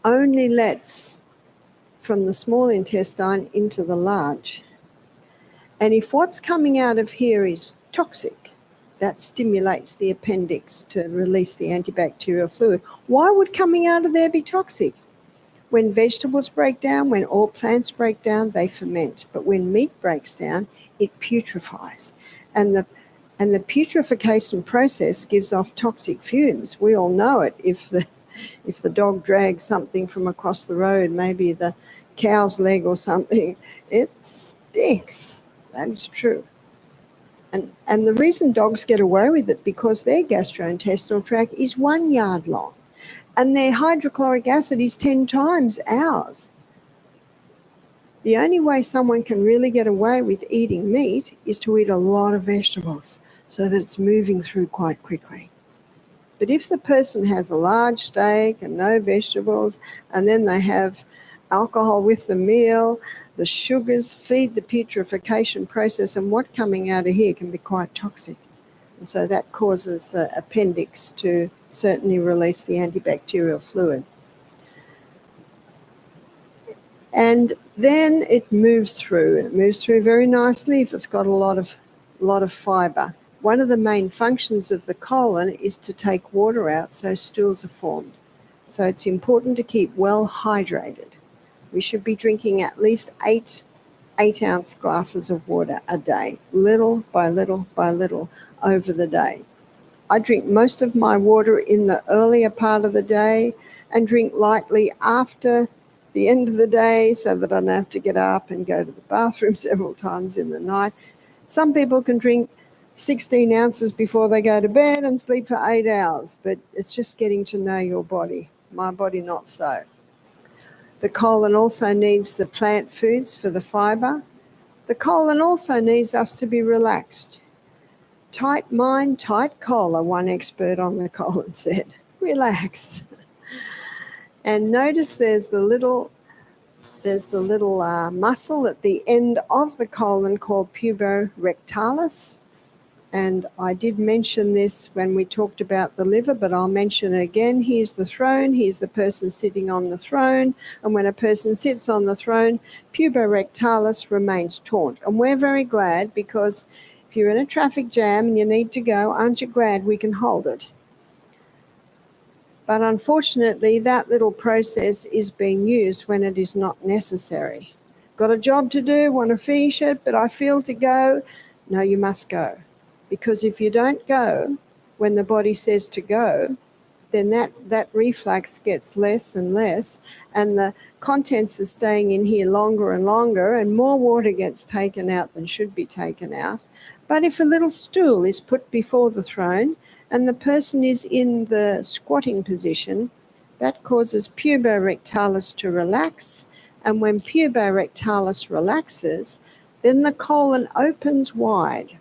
only lets from the small intestine into the large. And if what's coming out of here is toxic, that stimulates the appendix to release the antibacterial fluid. Why would coming out of there be toxic? When vegetables break down, when all plants break down, they ferment. But when meat breaks down, it putrefies. And the putrefaction process gives off toxic fumes. We all know it. If the dog drags something from across the road, maybe the cow's leg or something, it stinks. That is true. And the reason dogs get away with it because their gastrointestinal tract is 1 yard long and their hydrochloric acid is 10 times ours. The only way someone can really get away with eating meat is to eat a lot of vegetables so that it's moving through quite quickly. But if the person has a large steak and no vegetables, and then they have alcohol with the meal, the sugars feed the putrefaction process, and what's coming out of here can be quite toxic. And so that causes the appendix to certainly release the antibacterial fluid. And then it moves through. It moves through very nicely if it's got a lot of fiber. One of the main functions of the colon is to take water out so stools are formed. So it's important to keep well hydrated. We should be drinking at least 8-ounce glasses of water a day, little by little by little over the day. I drink most of my water in the earlier part of the day and drink lightly after the end of the day so that I don't have to get up and go to the bathroom several times in the night. Some people can drink 16 ounces before they go to bed and sleep for 8 hours, but it's just getting to know your body. My body, not so. The colon also needs the plant foods for the fiber. The colon also needs us to be relaxed. Tight mind, tight collar, one expert on the colon said. Relax. And notice there's the little muscle at the end of the colon called puborectalis. And I did mention this when we talked about the liver, but I'll mention it again. Here's the throne. Here's the person sitting on the throne. And when a person sits on the throne, puborectalis remains taut. And we're very glad because if you're in a traffic jam and you need to go, aren't you glad we can hold it? But unfortunately, that little process is being used when it is not necessary. Got a job to do, want to finish it, but I feel to go. No, you must go. Because if you don't go when the body says to go, then that reflux gets less and less, and the contents are staying in here longer and longer, and more water gets taken out than should be taken out. But if a little stool is put before the throne and the person is in the squatting position, that causes puborectalis to relax, and when puborectalis relaxes, then the colon opens wide.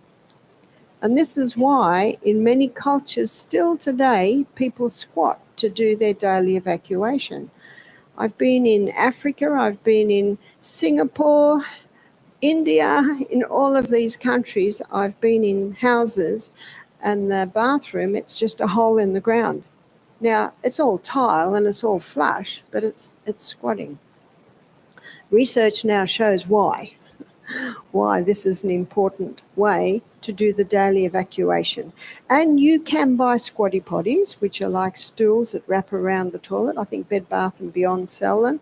And this is why in many cultures still today, people squat to do their daily evacuation. I've been in Africa, I've been in Singapore, India, in all of these countries. I've been in houses and the bathroom, it's just a hole in the ground. Now, it's all tile and it's all flush, but it's squatting. Research now shows why. why this is an important way to do the daily evacuation. And you can buy squatty potties, which are like stools that wrap around the toilet. I think Bed Bath & Beyond sell them.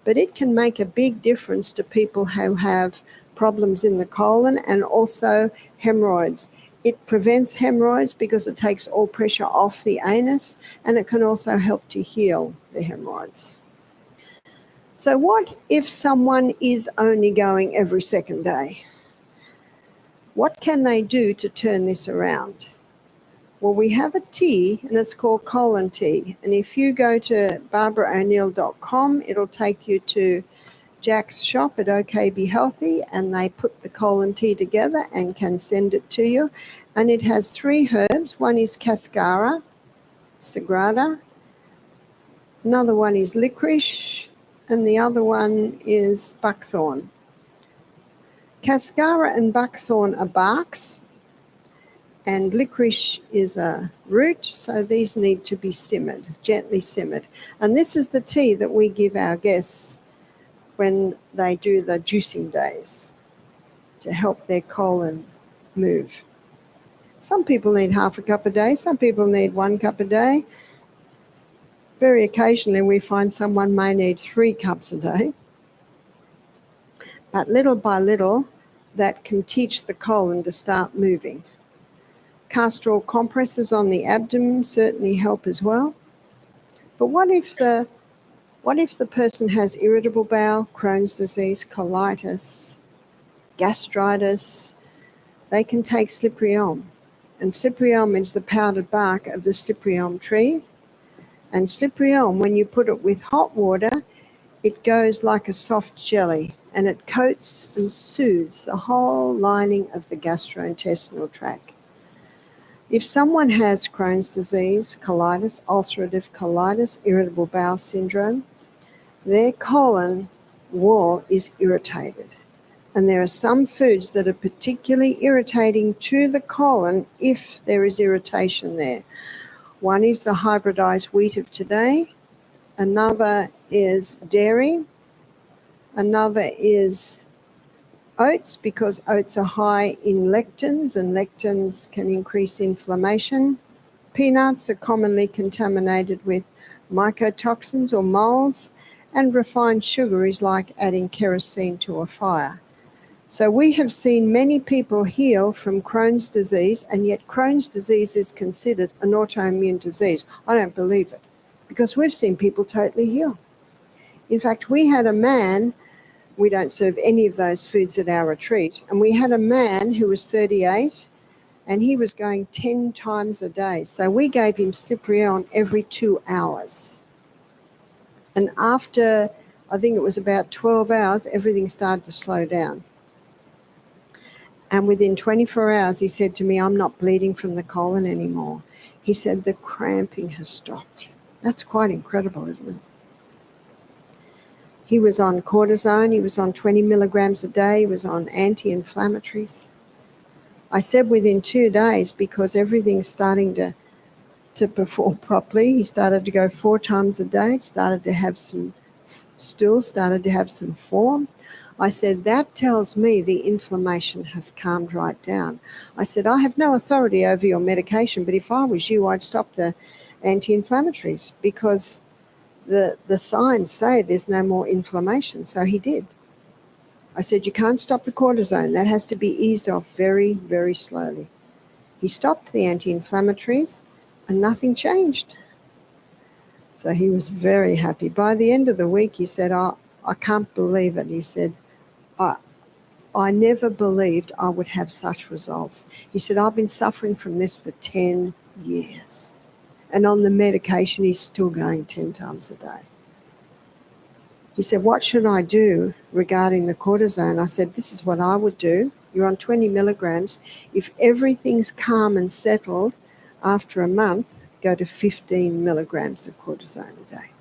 But it can make a big difference to people who have problems in the colon and also hemorrhoids. It prevents hemorrhoids because it takes all pressure off the anus, and it can also help to heal the hemorrhoids. So what if someone is only going every second day? What can they do to turn this around? Well, we have a tea, and it's called colon tea. And if you go to barbarao'neill.com, it'll take you to Jack's shop at OK Be Healthy, and they put the colon tea together and can send it to you. And it has 3 herbs. One is cascara, sagrada. Another one is licorice, and the other one is buckthorn. Cascara and buckthorn are barks, and licorice is a root, so these need to be simmered, gently simmered. And this is the tea that we give our guests when they do the juicing days to help their colon move. Some people need half a cup a day, some people need 1 cup a day. Very occasionally we find someone may need 3 cups a day. But little by little, that can teach the colon to start moving. Castor oil compresses on the abdomen certainly help as well. But what if the person has irritable bowel, Crohn's disease, colitis, gastritis? They can take slippery elm. And slippery elm is the powdered bark of the slippery elm tree. And slippery elm, when you put it with hot water, it goes like a soft jelly, and it coats and soothes the whole lining of the gastrointestinal tract. If someone has Crohn's disease, colitis, ulcerative colitis, irritable bowel syndrome, their colon wall is irritated. And there are some foods that are particularly irritating to the colon if there is irritation there. One is the hybridized wheat of today. Another is dairy. Another is oats, because oats are high in lectins, and lectins can increase inflammation. Peanuts are commonly contaminated with mycotoxins or molds, and refined sugar is like adding kerosene to a fire. So we have seen many people heal from Crohn's disease, and yet Crohn's disease is considered an autoimmune disease. I don't believe it, because we've seen people totally heal. In fact, we had a man, we don't serve any of those foods at our retreat, and we had a man who was 38, and he was going 10 times a day. So we gave him slippery elm every 2 hours. And after, I think it was about 12 hours, everything started to slow down. And within 24 hours, he said to me, I'm not bleeding from the colon anymore. He said, the cramping has stopped. That's quite incredible, isn't it? He was on cortisone. He was on 20 milligrams a day. He was on anti-inflammatories. I said within 2 days, because everything's starting to perform properly, he started to go 4 times a day, started to have some stools, started to have some form. I said, that tells me the inflammation has calmed right down. I said, I have no authority over your medication, but if I was you, I'd stop the anti-inflammatories, because the signs say there's no more inflammation. So he did. I said, you can't stop the cortisone. That has to be eased off very, very slowly. He stopped the anti-inflammatories and nothing changed. So he was very happy. By the end of the week, he said, I can't believe it. He said, I never believed I would have such results. He said, I've been suffering from this for 10 years. And on the medication, he's still going 10 times a day. He said, what should I do regarding the cortisone? I said, this is what I would do. You're on 20 milligrams. If everything's calm and settled, after a month, go to 15 milligrams of cortisone a day.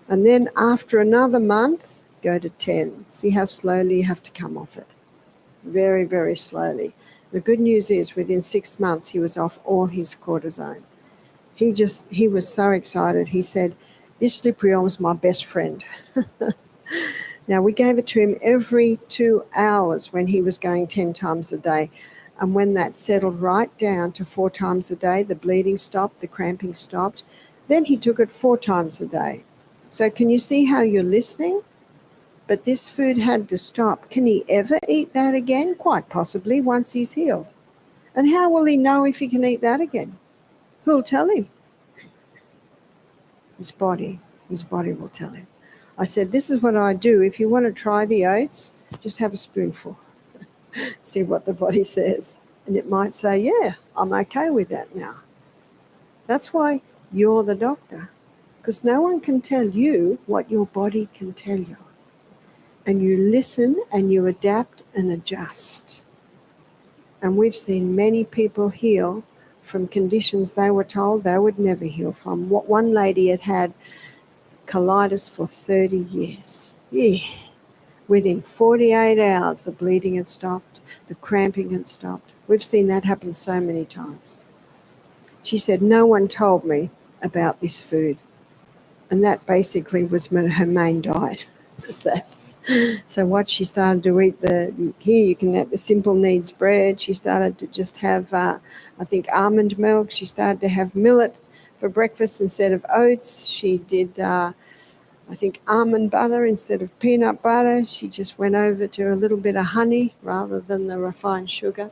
And then after another month, go to 10. See how slowly you have to come off it. Very, very slowly. The good news is within 6 months, he was off all his cortisone. He was so excited. He said, this slippery elm is my best friend. Now, we gave it to him every 2 hours when he was going 10 times a day. And when that settled right down to 4 times a day, the bleeding stopped, the cramping stopped. Then he took it 4 times a day. So can you see how you're listening? But this food had to stop. Can he ever eat that again? Quite possibly, once he's healed. And how will he know if he can eat that again? Who'll tell him? His body. His body will tell him. I said, this is what I do. If you want to try the oats, just have a spoonful. See what the body says. And it might say, yeah, I'm okay with that now. That's why you're the doctor. Because no one can tell you what your body can tell you. And you listen and you adapt and adjust. And we've seen many people heal from conditions they were told they would never heal from. What one lady had colitis for 30 years. Yeah. Within 48 hours, the bleeding had stopped, the cramping had stopped. We've seen that happen so many times. She said, no one told me about this food. And that basically was her main diet, was that. So what she started to eat, here you can have the simple needs bread. She started to just have, I think, almond milk. She started to have millet for breakfast instead of oats. She did, I think, almond butter instead of peanut butter. She just went over to a little bit of honey rather than the refined sugar.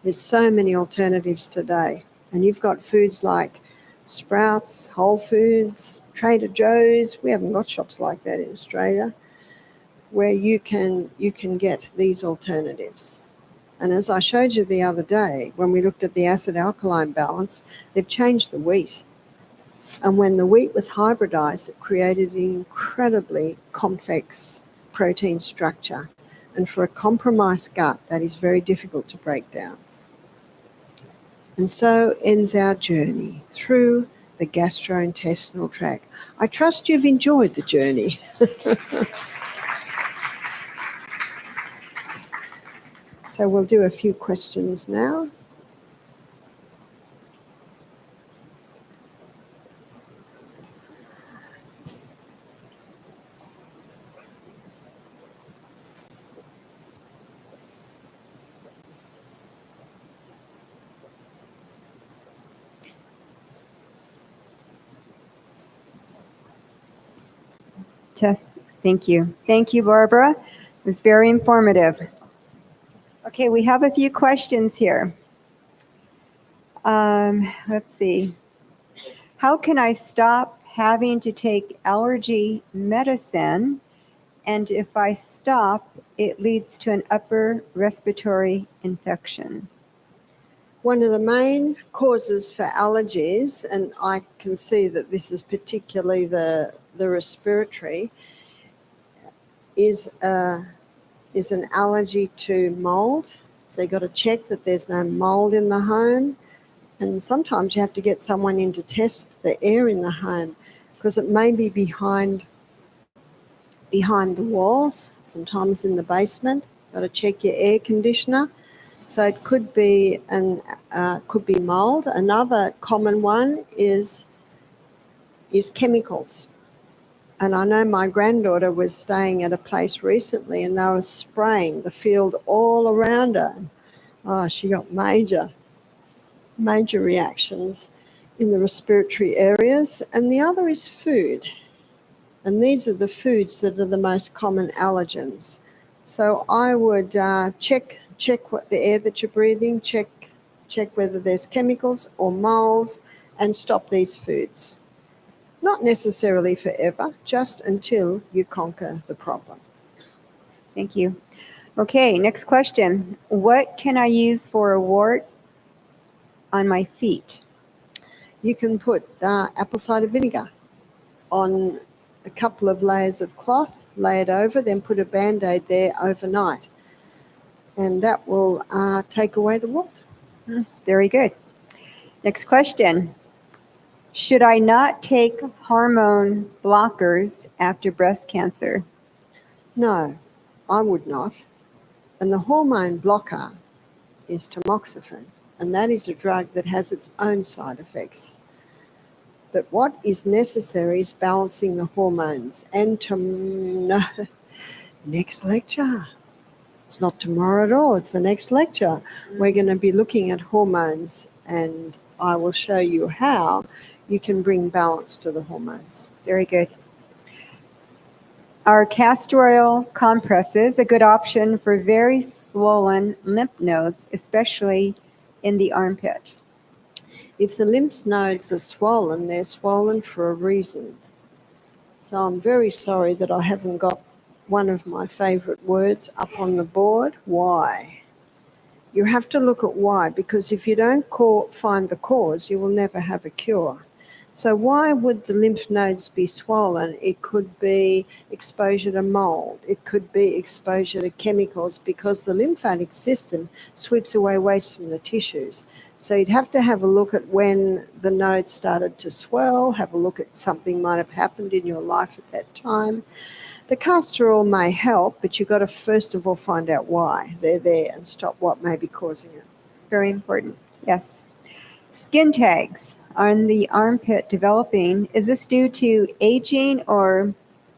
There's so many alternatives today. And you've got foods like Sprouts, Whole Foods, Trader Joe's. We haven't got shops like that in Australia, where you can get these alternatives. And as I showed you the other day, when we looked at the acid-alkaline balance, they've changed the wheat. And when the wheat was hybridized, it created an incredibly complex protein structure. And for a compromised gut, that is very difficult to break down. And so ends our journey through the gastrointestinal tract. I trust you've enjoyed the journey. So we'll do a few questions now. Tess, thank you. Thank you, Barbara. It was very informative. Okay, we have a few questions here. Let's see. How can I stop having to take allergy medicine? And if I stop, it leads to an upper respiratory infection. One of the main causes for allergies, and I can see that this is particularly the respiratory, is an allergy to mold. So you've got to check that there's no mold in the home. And sometimes you have to get someone in to test the air in the home because it may be behind the walls, sometimes in the basement. Got to check your air conditioner. So it could be mold. Another common one is chemicals. And I know my granddaughter was staying at a place recently and they were spraying the field all around her. Oh, she got major reactions in the respiratory areas. And the other is food. And these are the foods that are the most common allergens. So I would check what the air that you're breathing, check whether there's chemicals or molds, and stop these foods. Not necessarily forever, just until you conquer the problem. Thank you. Okay, next question. What can I use for a wart on my feet? You can put apple cider vinegar on a couple of layers of cloth, lay it over, then put a Band-Aid there overnight. And that will take away the wart. Very good. Next question. Should I not take hormone blockers after breast cancer? No, I would not. And the hormone blocker is tamoxifen, and that is a drug that has its own side effects. But what is necessary is balancing the hormones. And next lecture. It's not tomorrow at all. It's the next lecture. We're going to be looking at hormones, and I will show you how you can bring balance to the hormones. Very good. Are castor oil compresses a good option for very swollen lymph nodes, especially in the armpit? If the lymph nodes are swollen, they're swollen for a reason. So I'm very sorry that I haven't got one of my favourite words up on the board. Why? You have to look at why, because if you don't find the cause, you will never have a cure. So why would the lymph nodes be swollen? It could be exposure to mold. It could be exposure to chemicals, because the lymphatic system sweeps away waste from the tissues. So you'd have to have a look at when the nodes started to swell, have a look at something might have happened in your life at that time. The castor oil may help, but you've got to first of all find out why they're there and stop what may be causing it. Very important, yes. Skin tags on the armpit developing. Is this due to aging or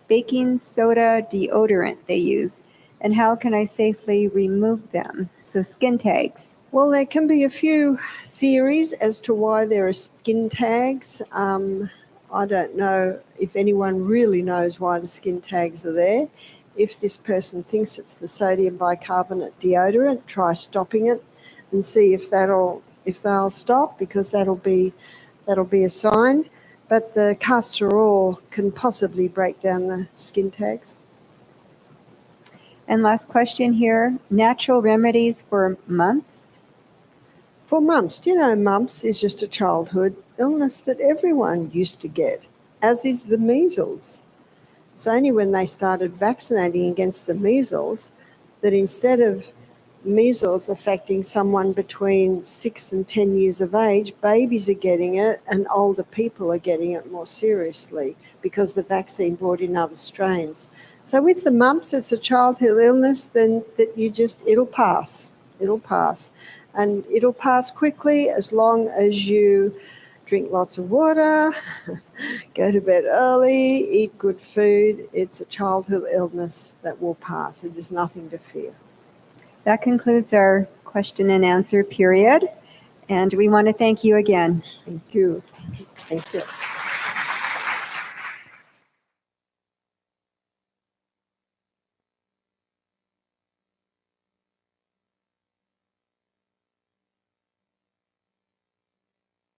baking soda deodorant they use? And how can I safely remove them? So skin tags. Well, there can be a few theories as to why there are skin tags. I don't know if anyone really knows why the skin tags are there. If this person thinks it's the sodium bicarbonate deodorant, try stopping it and see if they'll stop, because that'll be a sign. But the castor oil can possibly break down the skin tags. And last question here, natural remedies for mumps? For mumps, do you know mumps is just a childhood illness that everyone used to get, as is the measles. It's only when they started vaccinating against the measles that instead of measles affecting someone between 6 and 10 years of age, babies are getting it and older people are getting it more seriously, because the vaccine brought in other strains. So with the mumps, it's a childhood illness, then that it'll pass. It'll pass. And it'll pass quickly as long as you drink lots of water, go to bed early, eat good food. It's a childhood illness that will pass. It is nothing to fear. That concludes our question and answer period. And we want to thank you again. Thank you. Thank you.